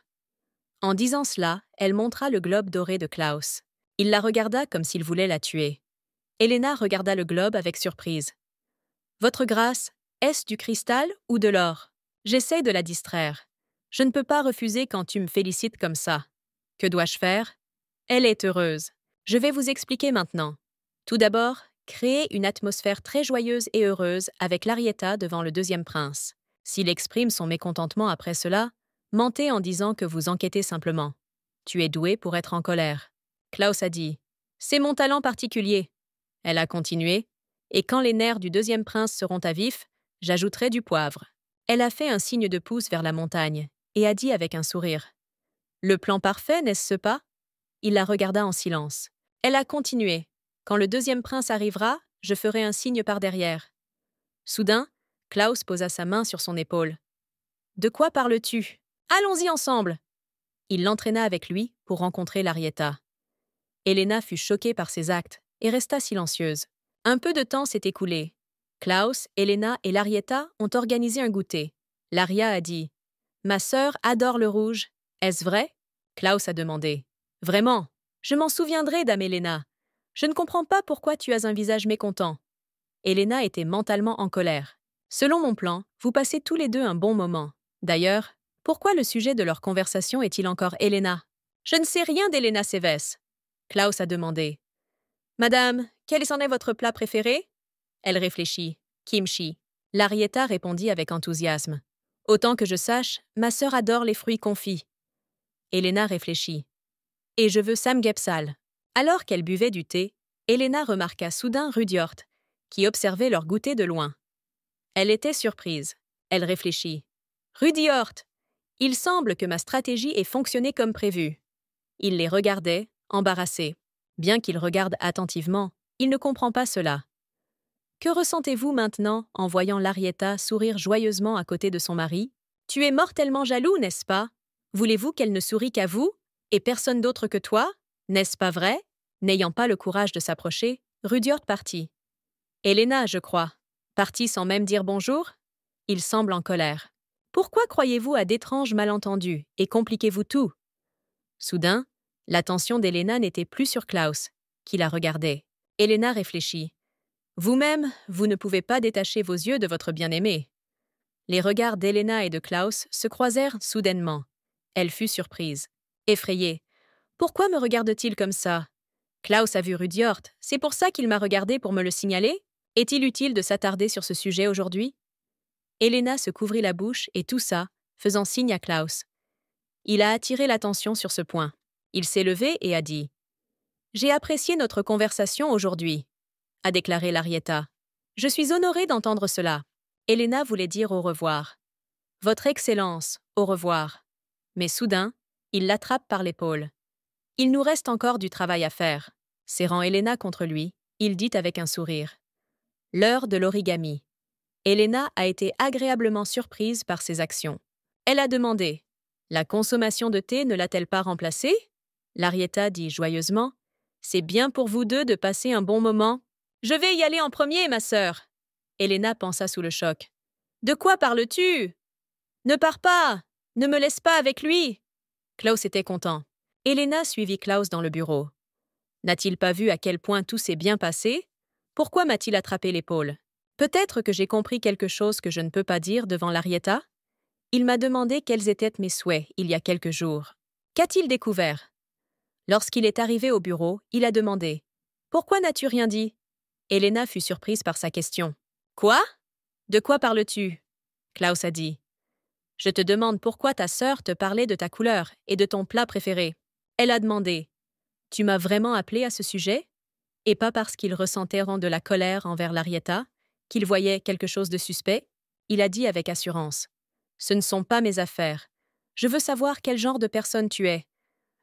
En disant cela, elle montra le globe doré de Klaus. Il la regarda comme s'il voulait la tuer. Elena regarda le globe avec surprise. « Votre grâce, est-ce du cristal ou de l'or ?» J'essaie de la distraire. Je ne peux pas refuser quand tu me félicites comme ça. Que dois-je faire? Elle est heureuse. Je vais vous expliquer maintenant. Tout d'abord, créez une atmosphère très joyeuse et heureuse avec l'Arietta devant le deuxième prince. S'il exprime son mécontentement après cela, mentez en disant que vous enquêtez simplement. Tu es doué pour être en colère. Klaus a dit « C'est mon talent particulier. » Elle a continué « Et quand les nerfs du deuxième prince seront à vif, j'ajouterai du poivre. » Elle a fait un signe de pouce vers la montagne et a dit avec un sourire « Le plan parfait, n'est-ce pas ?» Il la regarda en silence. Elle a continué « Quand le deuxième prince arrivera, je ferai un signe par derrière. » Soudain, Klaus posa sa main sur son épaule. « De quoi parles-tu? Allons-y ensemble !» Il l'entraîna avec lui pour rencontrer l'Arietta. Elena fut choquée par ses actes et resta silencieuse. Un peu de temps s'est écoulé. Klaus, Elena et l'Arietta ont organisé un goûter. L'Aria a dit « Ma sœur adore le rouge. Est-ce vrai ?» Klaus a demandé « Vraiment? Je m'en souviendrai, dame Elena. Je ne comprends pas pourquoi tu as un visage mécontent. » Elena était mentalement en colère. « Selon mon plan, vous passez tous les deux un bon moment. D'ailleurs, pourquoi le sujet de leur conversation est-il encore Elena? Je ne sais rien d'Elena Seves. » Klaus a demandé. Madame, quel en est votre plat préféré? Elle réfléchit. Kimchi. L'Arietta répondit avec enthousiasme. Autant que je sache, ma sœur adore les fruits confits. Elena réfléchit. Et je veux samgepsal. Alors qu'elle buvait du thé, Elena remarqua soudain Rudyard, qui observait leur goûter de loin. Elle était surprise. Elle réfléchit. Rudyard! Il semble que ma stratégie ait fonctionné comme prévu. Il les regardait, embarrassé. Bien qu'il regarde attentivement, il ne comprend pas cela. Que ressentez-vous maintenant en voyant l'Arietta sourire joyeusement à côté de son mari? Tu es mortellement jaloux, n'est-ce pas? Voulez-vous qu'elle ne sourie qu'à vous, et personne d'autre que toi? N'est-ce pas vrai? N'ayant pas le courage de s'approcher, Rudyard partit. Elena, je crois. Partit sans même dire bonjour? Il semble en colère. Pourquoi croyez-vous à d'étranges malentendus et compliquez-vous tout? Soudain, l'attention d'Elena n'était plus sur Klaus, qui la regardait. Elena réfléchit. Vous-même, vous ne pouvez pas détacher vos yeux de votre bien-aimé. Les regards d'Elena et de Klaus se croisèrent soudainement. Elle fut surprise, effrayée. Pourquoi me regarde-t-il comme ça? Klaus a vu Rudyard, c'est pour ça qu'il m'a regardé pour me le signaler? Est-il utile de s'attarder sur ce sujet aujourd'hui? Elena se couvrit la bouche et toussa, faisant signe à Klaus. Il a attiré l'attention sur ce point. Il s'est levé et a dit « J'ai apprécié notre conversation aujourd'hui », a déclaré l'Arietta. « Je suis honorée d'entendre cela. » Elena voulait dire au revoir. « Votre Excellence, au revoir. » Mais soudain, il l'attrape par l'épaule. « Il nous reste encore du travail à faire. » Serrant Elena contre lui, il dit avec un sourire. « L'heure de l'origami. » Elena a été agréablement surprise par ses actions. Elle a demandé « La consommation de thé ne l'a-t-elle pas remplacée ?» L'Arietta dit joyeusement « C'est bien pour vous deux de passer un bon moment. Je vais y aller en premier, ma sœur. » Elena pensa sous le choc. « De quoi parles-tu? Ne pars pas! Ne me laisse pas avec lui !» Klaus était content. Elena suivit Klaus dans le bureau. N'a-t-il pas vu à quel point tout s'est bien passé? Pourquoi m'a-t-il attrapé l'épaule? Peut-être que j'ai compris quelque chose que je ne peux pas dire devant l'Arietta? Il m'a demandé quels étaient mes souhaits il y a quelques jours. Qu'a-t-il découvert? Lorsqu'il est arrivé au bureau, il a demandé « Pourquoi n'as-tu rien dit ?» Elena fut surprise par sa question. « Quoi? De quoi parles-tu » Klaus a dit « Je te demande pourquoi ta sœur te parlait de ta couleur et de ton plat préféré. » Elle a demandé « Tu m'as vraiment appelé à ce sujet ?» Et pas parce qu'il ressentait de la colère envers l'Arietta, qu'il voyait quelque chose de suspect, il a dit avec assurance « Ce ne sont pas mes affaires. Je veux savoir quel genre de personne tu es.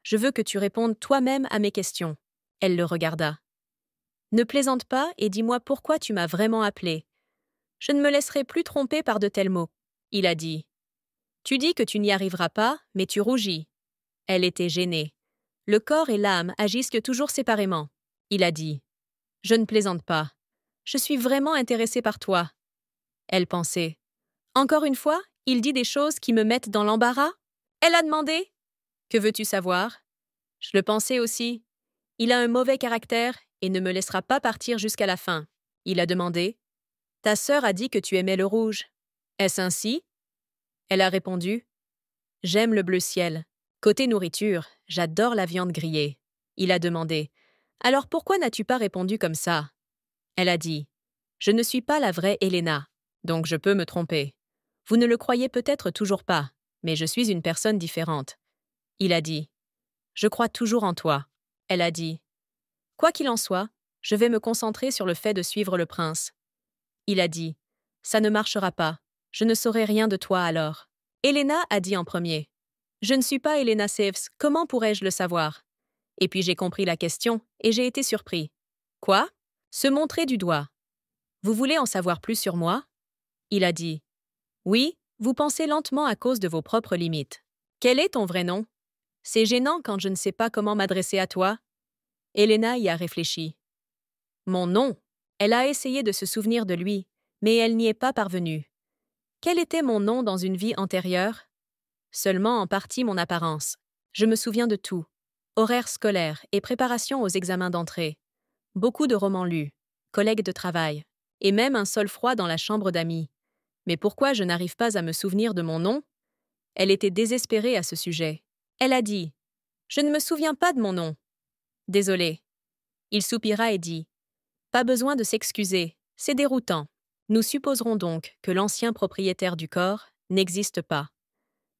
Je veux que tu répondes toi-même à mes questions. » Elle le regarda. « Ne plaisante pas et dis-moi pourquoi tu m'as vraiment appelé. Je ne me laisserai plus tromper par de tels mots. » Il a dit. « Tu dis que tu n'y arriveras pas, mais tu rougis. » Elle était gênée. Le corps et l'âme agissent toujours séparément. Il a dit. « Je ne plaisante pas. Je suis vraiment intéressé par toi. » Elle pensait. « Encore une fois, il dit des choses qui me mettent dans l'embarras. » Elle a demandé. « Que veux-tu savoir? » Je le pensais aussi. Il a un mauvais caractère et ne me laissera pas partir jusqu'à la fin. Il a demandé. « Ta sœur a dit que tu aimais le rouge. Est-ce ainsi? » Elle a répondu. « J'aime le bleu ciel. Côté nourriture, j'adore la viande grillée. » Il a demandé. « Alors pourquoi n'as-tu pas répondu comme ça? » Elle a dit. « Je ne suis pas la vraie Elena, donc je peux me tromper. Vous ne le croyez peut-être toujours pas, mais je suis une personne différente. » Il a dit. « Je crois toujours en toi. » Elle a dit. « Quoi qu'il en soit, je vais me concentrer sur le fait de suivre le prince. » Il a dit. « Ça ne marchera pas. Je ne saurai rien de toi alors. » Elena a dit en premier. « Je ne suis pas Elena Sevs, comment pourrais-je le savoir? » Et puis j'ai compris la question et j'ai été surpris. « Quoi? » Se montrer du doigt. « Vous voulez en savoir plus sur moi? » Il a dit. « Oui, vous pensez lentement à cause de vos propres limites. Quel est ton vrai nom? C'est gênant quand je ne sais pas comment m'adresser à toi. » Elena y a réfléchi. « Mon nom ?» Elle a essayé de se souvenir de lui, mais elle n'y est pas parvenue. Quel était mon nom dans une vie antérieure? Seulement en partie mon apparence. Je me souviens de tout. Horaires scolaires et préparation aux examens d'entrée. Beaucoup de romans lus, collègues de travail, et même un sol froid dans la chambre d'amis. Mais pourquoi je n'arrive pas à me souvenir de mon nom? Elle était désespérée à ce sujet. Elle a dit « Je ne me souviens pas de mon nom. » Désolé. Il soupira et dit. Pas besoin de s'excuser, c'est déroutant. Nous supposerons donc que l'ancien propriétaire du corps n'existe pas.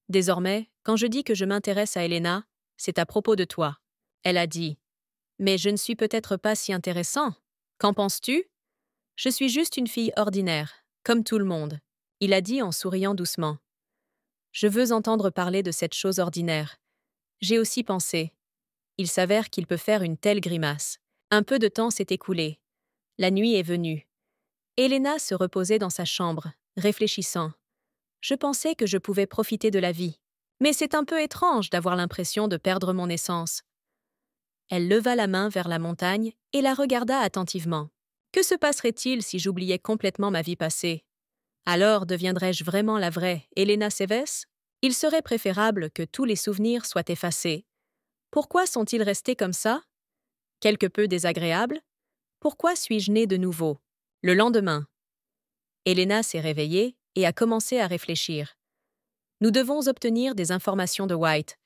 Désormais, quand je dis que je m'intéresse à Elena, c'est à propos de toi. Elle a dit. Mais je ne suis peut-être pas si intéressant. Qu'en penses-tu? Je suis juste une fille ordinaire, comme tout le monde. Il a dit en souriant doucement. Je veux entendre parler de cette chose ordinaire. J'ai aussi pensé. Il s'avère qu'il peut faire une telle grimace. Un peu de temps s'est écoulé. La nuit est venue. Elena se reposait dans sa chambre, réfléchissant. Je pensais que je pouvais profiter de la vie. Mais c'est un peu étrange d'avoir l'impression de perdre mon essence. Elle leva la main vers la montagne et la regarda attentivement. Que se passerait-il si j'oubliais complètement ma vie passée? Alors deviendrais-je vraiment la vraie Elena Seves? Il serait préférable que tous les souvenirs soient effacés. Pourquoi sont-ils restés comme ça? Quelque peu désagréables? Pourquoi suis-je née de nouveau? Le lendemain. Elena s'est réveillée et a commencé à réfléchir. Nous devons obtenir des informations de White.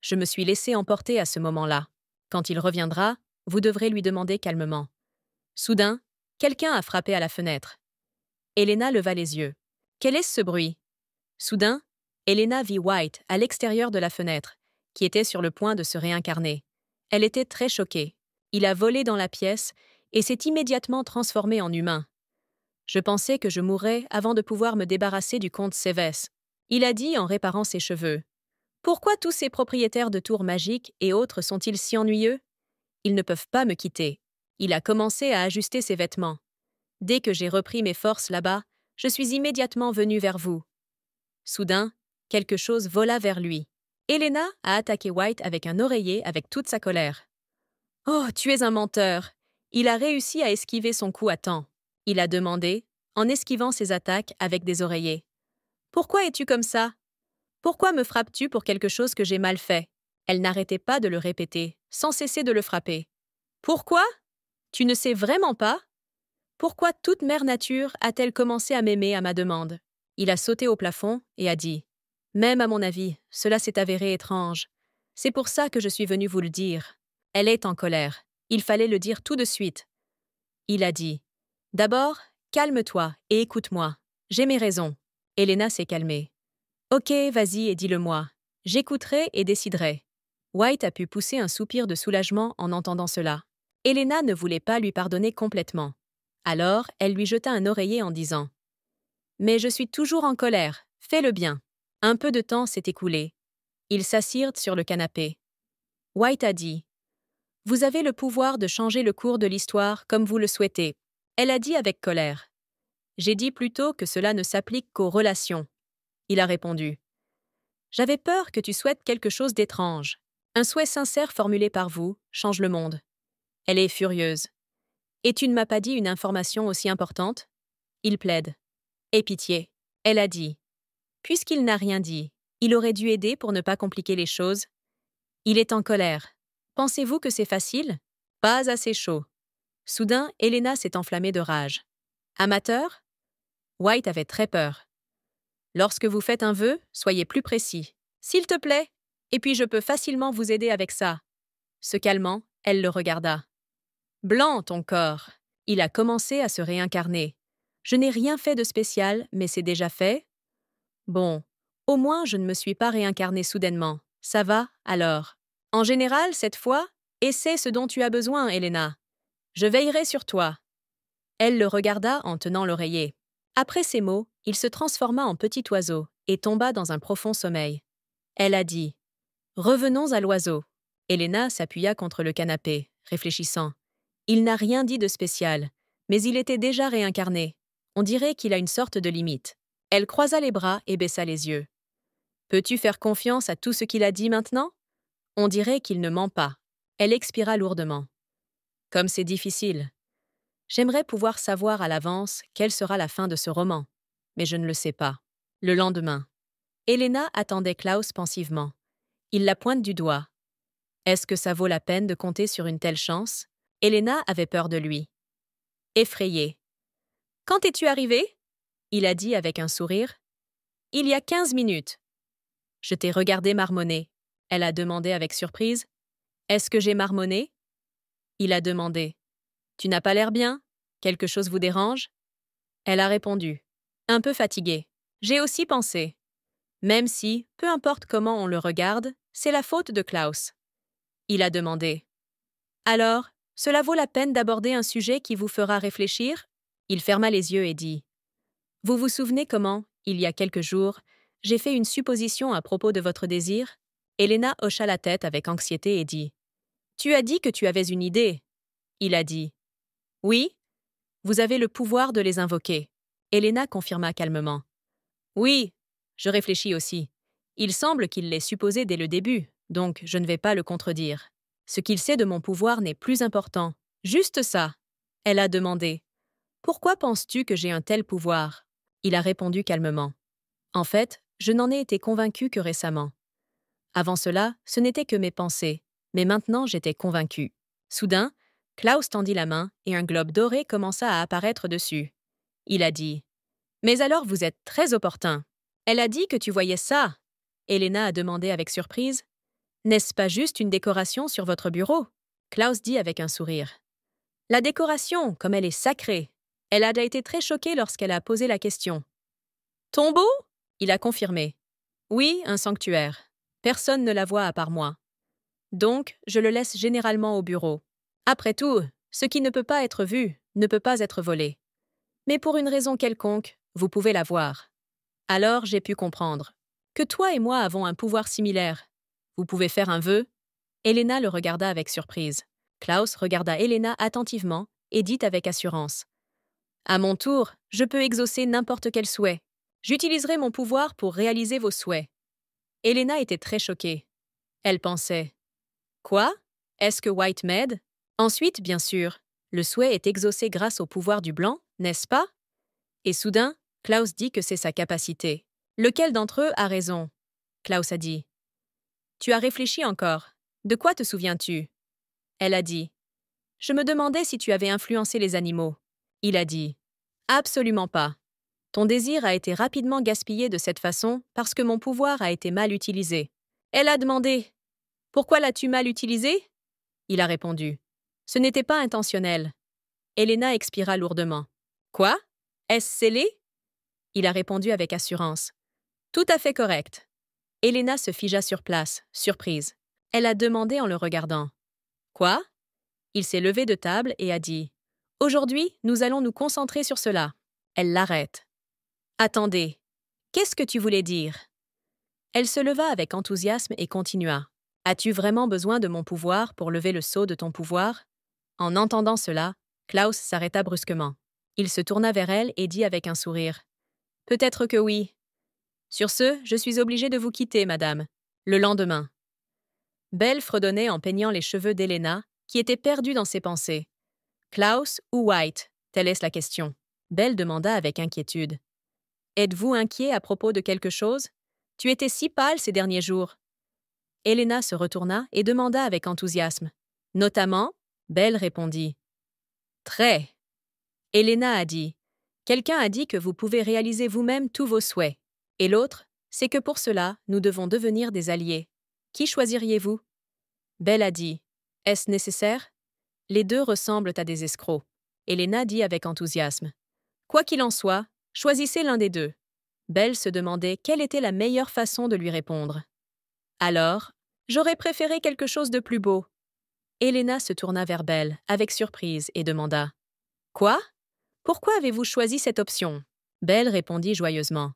Je me suis laissée emporter à ce moment-là. Quand il reviendra, vous devrez lui demander calmement. Soudain, quelqu'un a frappé à la fenêtre. Elena leva les yeux. Quel est ce bruit? Soudain, Elena vit White à l'extérieur de la fenêtre, qui était sur le point de se réincarner. Elle était très choquée. Il a volé dans la pièce et s'est immédiatement transformé en humain. Je pensais que je mourrais avant de pouvoir me débarrasser du comte Seves. Il a dit en réparant ses cheveux. Pourquoi tous ces propriétaires de tours magiques et autres sont-ils si ennuyeux? Ils ne peuvent pas me quitter. Il a commencé à ajuster ses vêtements. Dès que j'ai repris mes forces là-bas, je suis immédiatement venue vers vous. Soudain, quelque chose vola vers lui. Elena a attaqué White avec un oreiller avec toute sa colère. « Oh, tu es un menteur !» Il a réussi à esquiver son coup à temps. Il a demandé, en esquivant ses attaques avec des oreillers. « Pourquoi es-tu comme ça? Pourquoi me frappes-tu pour quelque chose que j'ai mal fait ?» Elle n'arrêtait pas de le répéter, sans cesser de le frapper. « Pourquoi? Tu ne sais vraiment pas? Pourquoi toute mère nature a-t-elle commencé à m'aimer à ma demande ?» Il a sauté au plafond et a dit « Même à mon avis, cela s'est avéré étrange. C'est pour ça que je suis venue vous le dire. Elle est en colère. Il fallait le dire tout de suite. » Il a dit « D'abord, calme-toi et écoute-moi. J'ai mes raisons. » Elena s'est calmée. « Ok, vas-y et dis-le-moi. J'écouterai et déciderai. » White a pu pousser un soupir de soulagement en entendant cela. Elena ne voulait pas lui pardonner complètement. Alors, elle lui jeta un oreiller en disant « Mais je suis toujours en colère. Fais-le bien. » Un peu de temps s'est écoulé. Ils s'assirent sur le canapé. White a dit « Vous avez le pouvoir de changer le cours de l'histoire comme vous le souhaitez. » Elle a dit avec colère. « J'ai dit plutôt que cela ne s'applique qu'aux relations. » Il a répondu. « J'avais peur que tu souhaites quelque chose d'étrange. Un souhait sincère formulé par vous change le monde. » Elle est furieuse. « Et tu ne m'as pas dit une information aussi importante ?» Il plaide. « Aie pitié. » Elle a dit. « Puisqu'il n'a rien dit, il aurait dû aider pour ne pas compliquer les choses. » Il est en colère. Pensez-vous que c'est facile? Pas assez chaud. Soudain, Elena s'est enflammée de rage. Amateur? White avait très peur. Lorsque vous faites un vœu, soyez plus précis. S'il te plaît. Et puis je peux facilement vous aider avec ça. Se calmant, elle le regarda. Blanc, ton corps. Il a commencé à se réincarner. Je n'ai rien fait de spécial, mais c'est déjà fait. Bon, au moins je ne me suis pas réincarnée soudainement. Ça va, alors. En général, cette fois, essaie ce dont tu as besoin, Elena. Je veillerai sur toi. Elle le regarda en tenant l'oreiller. Après ces mots, il se transforma en petit oiseau et tomba dans un profond sommeil. Elle a dit « Revenons à l'oiseau. » Elena s'appuya contre le canapé, réfléchissant. Il n'a rien dit de spécial, mais il était déjà réincarné. On dirait qu'il a une sorte de limite. Elle croisa les bras et baissa les yeux. « Peux-tu faire confiance à tout ce qu'il a dit maintenant? On dirait qu'il ne ment pas. » Elle expira lourdement. « Comme c'est difficile. J'aimerais pouvoir savoir à l'avance quelle sera la fin de ce roman, mais je ne le sais pas. » Le lendemain. Elena attendait Klaus pensivement. Il la pointe du doigt. Est-ce que ça vaut la peine de compter sur une telle chance? Elena avait peur de lui. Effrayée. « Quand es-tu arrivé? » Il a dit avec un sourire. « Il y a 15 minutes. » Je t'ai regardé marmonner. Elle a demandé avec surprise. « Est-ce que j'ai marmonné? » Il a demandé. Tu n'as pas l'air bien? Quelque chose vous dérange? Elle a répondu. Un peu fatiguée. J'ai aussi pensé. Même si, peu importe comment on le regarde, c'est la faute de Klaus. Il a demandé. Alors, cela vaut la peine d'aborder un sujet qui vous fera réfléchir? Il ferma les yeux et dit. Vous vous souvenez comment, il y a quelques jours, j'ai fait une supposition à propos de votre désir? Elena hocha la tête avec anxiété et dit. Tu as dit que tu avais une idée. Il a dit. Oui, vous avez le pouvoir de les invoquer. Elena confirma calmement. Oui, je réfléchis aussi. Il semble qu'il l'ait supposé dès le début, donc je ne vais pas le contredire. Ce qu'il sait de mon pouvoir n'est plus important. Juste ça. Elle a demandé. Pourquoi penses-tu que j'ai un tel pouvoir? Il a répondu calmement. En fait, je n'en ai été convaincu que récemment. Avant cela, ce n'était que mes pensées, mais maintenant j'étais convaincu. Soudain, Klaus tendit la main et un globe doré commença à apparaître dessus. Il a dit. Mais alors vous êtes très opportun. Elle a dit que tu voyais ça. Elena a demandé avec surprise. N'est-ce pas juste une décoration sur votre bureau? Klaus dit avec un sourire. La décoration, comme elle est sacrée. Elle a été très choquée lorsqu'elle a posé la question. Tombeau? Il a confirmé. Oui, un sanctuaire. Personne ne la voit à part moi. Donc, je le laisse généralement au bureau. Après tout, ce qui ne peut pas être vu ne peut pas être volé. Mais pour une raison quelconque, vous pouvez la voir. Alors j'ai pu comprendre que toi et moi avons un pouvoir similaire. Vous pouvez faire un vœu? Elena le regarda avec surprise. Klaus regarda Elena attentivement et dit avec assurance. À mon tour, je peux exaucer n'importe quel souhait. J'utiliserai mon pouvoir pour réaliser vos souhaits. Elena était très choquée. Elle pensait. Quoi? Est-ce que White m'aide? Ensuite, bien sûr, le souhait est exaucé grâce au pouvoir du blanc, n'est-ce pas? Et soudain, Klaus dit que c'est sa capacité. Lequel d'entre eux a raison? Klaus a dit. Tu as réfléchi encore. De quoi te souviens-tu? Elle a dit. Je me demandais si tu avais influencé les animaux. Il a dit. Absolument pas. Ton désir a été rapidement gaspillé de cette façon parce que mon pouvoir a été mal utilisé. Elle a demandé. Pourquoi l'as-tu mal utilisé? Il a répondu. Ce n'était pas intentionnel. Elena expira lourdement. Quoi? Est-ce scellé? Il a répondu avec assurance. Tout à fait correct. Elena se figea sur place, surprise. Elle a demandé en le regardant. Quoi? Il s'est levé de table et a dit. Aujourd'hui, nous allons nous concentrer sur cela. Elle l'arrête. Attendez. Qu'est-ce que tu voulais dire? Elle se leva avec enthousiasme et continua. As-tu vraiment besoin de mon pouvoir pour lever le sceau de ton pouvoir? En entendant cela, Klaus s'arrêta brusquement. Il se tourna vers elle et dit avec un sourire. Peut-être que oui. Sur ce, je suis obligé de vous quitter, madame. Le lendemain. Belle fredonnait en peignant les cheveux d'Elena, qui était perdue dans ses pensées. Klaus ou White? Telle est la question. Belle demanda avec inquiétude. Êtes-vous inquiet à propos de quelque chose? Tu étais si pâle ces derniers jours. Elena se retourna et demanda avec enthousiasme. Notamment? Belle répondit. Très. Elena a dit. Quelqu'un a dit que vous pouvez réaliser vous-même tous vos souhaits. Et l'autre, c'est que pour cela, nous devons devenir des alliés. Qui choisiriez-vous? Belle a dit. Est-ce nécessaire? Les deux ressemblent à des escrocs. Elena dit avec enthousiasme. Quoi qu'il en soit, choisissez l'un des deux. Belle se demandait quelle était la meilleure façon de lui répondre. Alors, j'aurais préféré quelque chose de plus beau. Elena se tourna vers Belle avec surprise et demanda. Quoi? Pourquoi avez-vous choisi cette option? Belle répondit joyeusement.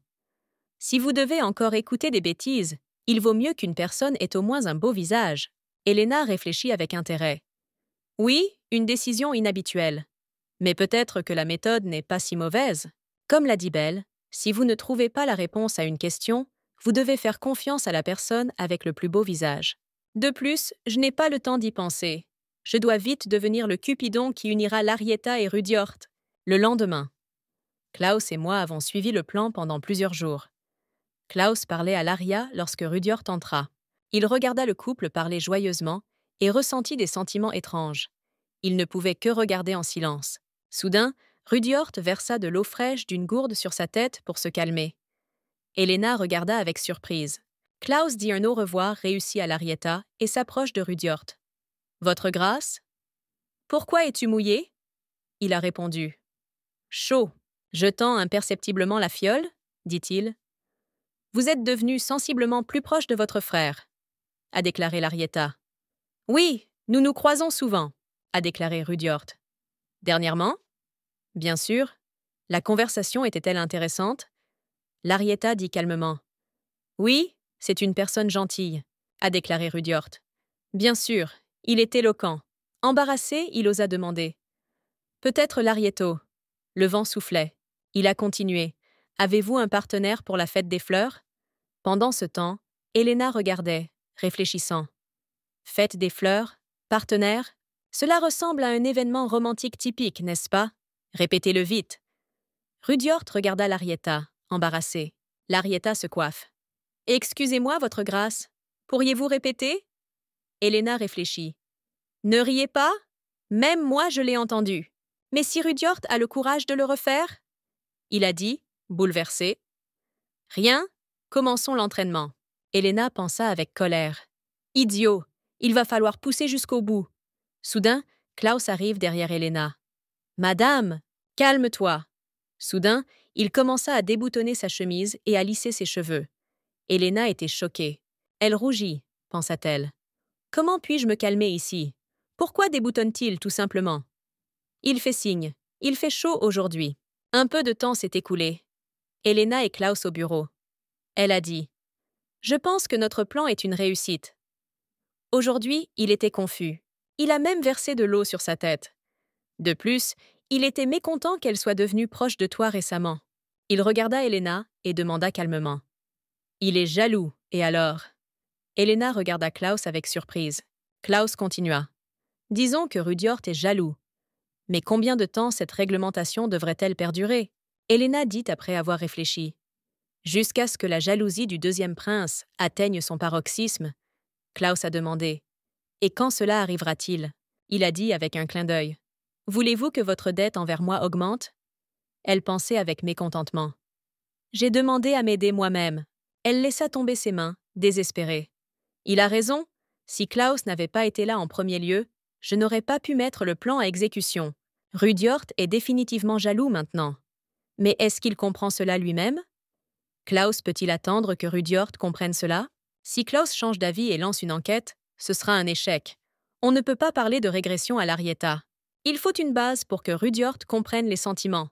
Si vous devez encore écouter des bêtises, il vaut mieux qu'une personne ait au moins un beau visage. Elena réfléchit avec intérêt. Oui, une décision inhabituelle. Mais peut-être que la méthode n'est pas si mauvaise. Comme l'a dit Belle, si vous ne trouvez pas la réponse à une question, vous devez faire confiance à la personne avec le plus beau visage. De plus, je n'ai pas le temps d'y penser. Je dois vite devenir le Cupidon qui unira Larietta et Rudyard. Le lendemain. Klaus et moi avons suivi le plan pendant plusieurs jours. Klaus parlait à Laria lorsque Rudyard entra. Il regarda le couple parler joyeusement et ressentit des sentiments étranges. Il ne pouvait que regarder en silence. Soudain, Rudyard versa de l'eau fraîche d'une gourde sur sa tête pour se calmer. Elena regarda avec surprise. Klaus dit un au revoir réussi à Larietta et s'approche de Rudyard. « Votre grâce » Pourquoi es-tu mouillé? Il a répondu. Chaud. Jetant imperceptiblement la fiole, dit-il. Vous êtes devenu sensiblement plus proche de votre frère, a déclaré Larietta. Oui, nous nous croisons souvent, a déclaré Rudyard. Dernièrement? Bien sûr. La conversation était-elle intéressante? Larietta dit calmement. Oui, c'est une personne gentille, a déclaré Rudyard. Bien sûr, il est éloquent. Embarrassé, il osa demander. Peut-être Larietto. Le vent soufflait. Il a continué. Avez-vous un partenaire pour la fête des fleurs? Pendant ce temps, Helena regardait, réfléchissant. Fête des fleurs? Partenaire? Cela ressemble à un événement romantique typique, n'est-ce pas? Répétez-le vite. Rudyard regarda Larietta, embarrassé. Larietta se coiffe. Excusez-moi, votre grâce. Pourriez-vous répéter? Helena réfléchit. Ne riez pas? Même moi, je l'ai entendu. Mais si Rudyard a le courage de le refaire? Il a dit, bouleversé. Rien? Commençons l'entraînement. Helena pensa avec colère. Idiot! Il va falloir pousser jusqu'au bout. Soudain, Klaus arrive derrière Helena. Madame, calme-toi. Soudain, il commença à déboutonner sa chemise et à lisser ses cheveux. Helena était choquée. Elle rougit, pensa-t-elle. Comment puis-je me calmer ici? Pourquoi déboutonne-t-il tout simplement? Il fait signe. Il fait chaud aujourd'hui. Un peu de temps s'est écoulé. Helena et Klaus au bureau. Elle a dit. Je pense que notre plan est une réussite. Aujourd'hui, il était confus. Il a même versé de l'eau sur sa tête. De plus, il était mécontent qu'elle soit devenue proche de toi récemment. Il regarda Helena et demanda calmement. Il est jaloux, et alors? Helena regarda Klaus avec surprise. Klaus continua. Disons que Rudyard est jaloux. Mais combien de temps cette réglementation devrait-elle perdurer? Helena dit après avoir réfléchi. Jusqu'à ce que la jalousie du deuxième prince atteigne son paroxysme. Klaus a demandé. Et quand cela arrivera-t-il? Il a dit avec un clin d'œil. Voulez-vous que votre dette envers moi augmente? Elle pensait avec mécontentement. J'ai demandé à m'aider moi-même. Elle laissa tomber ses mains, désespérée. Il a raison. Si Klaus n'avait pas été là en premier lieu, je n'aurais pas pu mettre le plan à exécution. Rudyard est définitivement jaloux maintenant. Mais est-ce qu'il comprend cela lui-même? Klaus peut-il attendre que Rudyard comprenne cela? Si Klaus change d'avis et lance une enquête, ce sera un échec. On ne peut pas parler de régression à Larietta. Il faut une base pour que Rudyard comprenne les sentiments.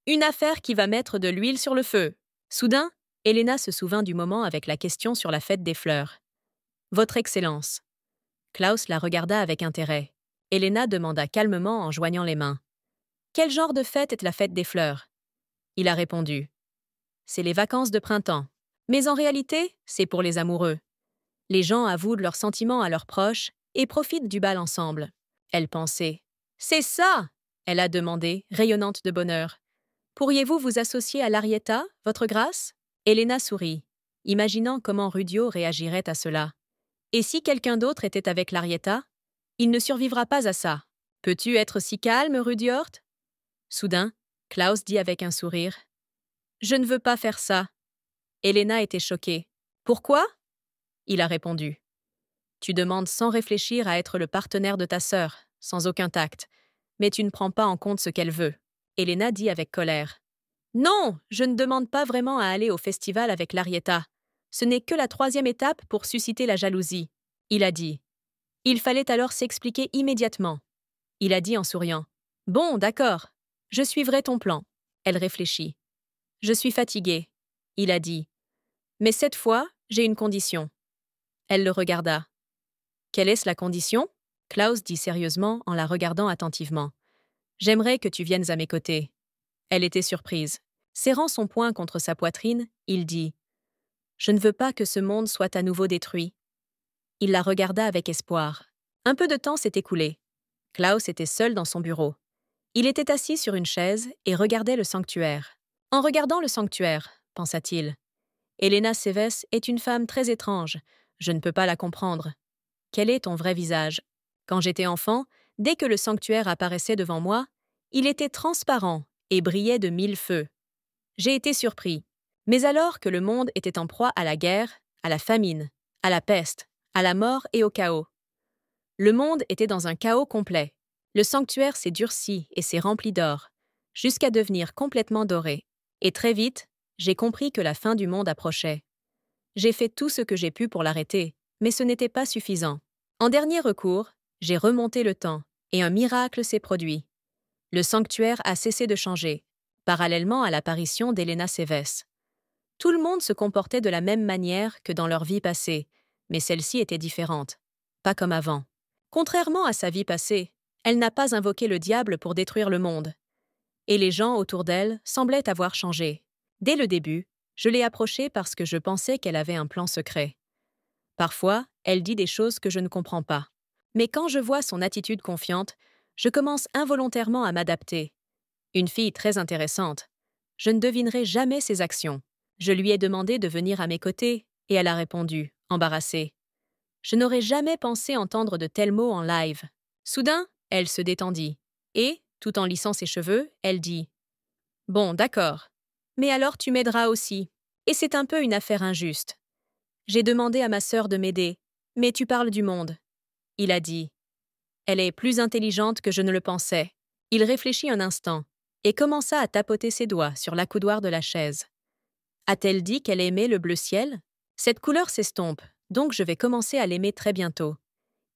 Une affaire qui va mettre de l'huile sur le feu. Soudain, Helena se souvint du moment avec la question sur la fête des fleurs. Votre Excellence. Klaus la regarda avec intérêt. Helena demanda calmement en joignant les mains. Quel genre de fête est la fête des fleurs? Il a répondu. C'est les vacances de printemps. Mais en réalité, c'est pour les amoureux. Les gens avouent leurs sentiments à leurs proches et profitent du bal ensemble. Elle pensait. C'est ça! Elle a demandé, rayonnante de bonheur. Pourriez-vous vous associer à Larietta, votre grâce? Helena sourit, imaginant comment Rudyard réagirait à cela. Et si quelqu'un d'autre était avec Larietta? Il ne survivra pas à ça. Peux-tu être si calme, Rudyard? Soudain, Klaus dit avec un sourire. Je ne veux pas faire ça. Helena était choquée. Pourquoi? Il a répondu. Tu demandes sans réfléchir à être le partenaire de ta sœur, sans aucun tact, mais tu ne prends pas en compte ce qu'elle veut. Helena dit avec colère. Non, je ne demande pas vraiment à aller au festival avec Larietta. Ce n'est que la 3e étape pour susciter la jalousie. Il a dit. Il fallait alors s'expliquer immédiatement. Il a dit en souriant. Bon, d'accord. Je suivrai ton plan. Elle réfléchit. Je suis fatiguée. Il a dit. Mais cette fois, j'ai une condition. Elle le regarda. Quelle est-ce la condition? Klaus dit sérieusement en la regardant attentivement. J'aimerais que tu viennes à mes côtés. Elle était surprise. Serrant son poing contre sa poitrine, il dit. Je ne veux pas que ce monde soit à nouveau détruit. Il la regarda avec espoir. Un peu de temps s'est écoulé. Klaus était seul dans son bureau. Il était assis sur une chaise et regardait le sanctuaire. En regardant le sanctuaire, pensa-t-il. Helena Seves est une femme très étrange. Je ne peux pas la comprendre. Quel est ton vrai visage? Quand j'étais enfant, dès que le sanctuaire apparaissait devant moi, il était transparent et brillait de 1000 feux. J'ai été surpris. Mais alors que le monde était en proie à la guerre, à la famine, à la peste, à la mort et au chaos. Le monde était dans un chaos complet. Le sanctuaire s'est durci et s'est rempli d'or, jusqu'à devenir complètement doré. Et très vite, j'ai compris que la fin du monde approchait. J'ai fait tout ce que j'ai pu pour l'arrêter, mais ce n'était pas suffisant. En dernier recours, j'ai remonté le temps, et un miracle s'est produit. Le sanctuaire a cessé de changer, parallèlement à l'apparition d'Elena Seves. Tout le monde se comportait de la même manière que dans leur vie passée, mais celle-ci était différente, pas comme avant. Contrairement à sa vie passée, elle n'a pas invoqué le diable pour détruire le monde. Et les gens autour d'elle semblaient avoir changé. Dès le début, je l'ai approchée parce que je pensais qu'elle avait un plan secret. Parfois, elle dit des choses que je ne comprends pas. Mais quand je vois son attitude confiante, je commence involontairement à m'adapter. Une fille très intéressante. Je ne devinerai jamais ses actions. Je lui ai demandé de venir à mes côtés, et elle a répondu, embarrassée. Je n'aurais jamais pensé entendre de tels mots en live. Soudain, elle se détendit. Et, tout en lissant ses cheveux, elle dit « Bon, d'accord. Mais alors tu m'aideras aussi. Et c'est un peu une affaire injuste. J'ai demandé à ma sœur de m'aider, mais tu parles du monde. » Il a dit « Elle est plus intelligente que je ne le pensais. » Il réfléchit un instant et commença à tapoter ses doigts sur l'accoudoir de la chaise. A-t-elle dit qu'elle aimait le bleu ciel? Cette couleur s'estompe, donc je vais commencer à l'aimer très bientôt.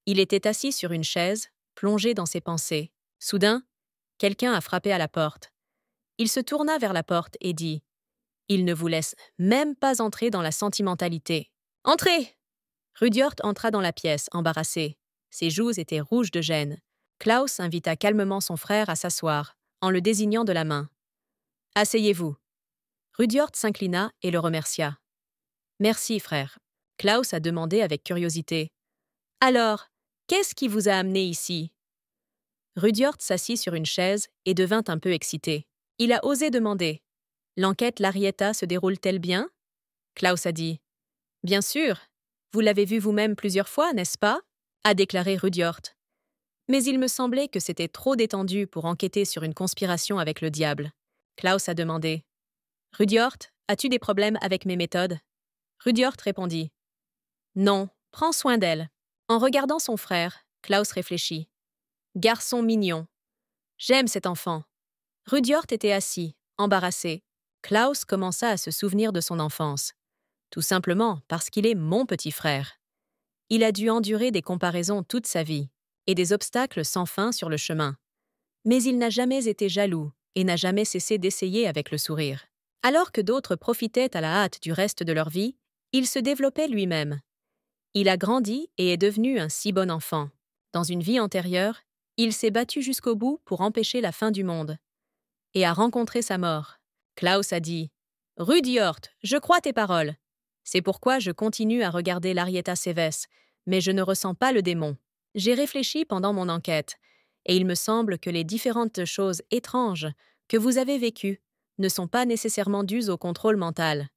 Il était assis sur une chaise, plongé dans ses pensées. Soudain, quelqu'un a frappé à la porte. Il se tourna vers la porte et dit « Il ne vous laisse même pas entrer dans la sentimentalité. Entrez !» Rudyard entra dans la pièce, embarrassé. Ses joues étaient rouges de gêne. Klaus invita calmement son frère à s'asseoir, en le désignant de la main. « Asseyez-vous. » Rudyard s'inclina et le remercia. « Merci, frère. » Klaus a demandé avec curiosité. « Alors, qu'est-ce qui vous a amené ici ?» Rudyard s'assit sur une chaise et devint un peu excité. Il a osé demander. « L'enquête Larietta se déroule-t-elle bien ?» Klaus a dit. « Bien sûr. Vous l'avez vu vous-même plusieurs fois, n'est-ce pas ?» a déclaré Rudyard. Mais il me semblait que c'était trop détendu pour enquêter sur une conspiration avec le diable. Klaus a demandé. « Rudyard, as-tu des problèmes avec mes méthodes ?» Rudyard répondit. « Non, prends soin d'elle. » En regardant son frère, Klaus réfléchit. « Garçon mignon. J'aime cet enfant. » Rudyard était assis, embarrassé. Klaus commença à se souvenir de son enfance. Tout simplement parce qu'il est mon petit frère. Il a dû endurer des comparaisons toute sa vie, et des obstacles sans fin sur le chemin. Mais il n'a jamais été jaloux et n'a jamais cessé d'essayer avec le sourire. Alors que d'autres profitaient à la hâte du reste de leur vie, il se développait lui-même. Il a grandi et est devenu un si bon enfant. Dans une vie antérieure, il s'est battu jusqu'au bout pour empêcher la fin du monde. Et a rencontré sa mort. Klaus a dit « Rudyard, je crois tes paroles. C'est pourquoi je continue à regarder Larietta Seves, mais je ne ressens pas le démon. J'ai réfléchi pendant mon enquête, et il me semble que les différentes choses étranges que vous avez vécues ne sont pas nécessairement dues au contrôle mental.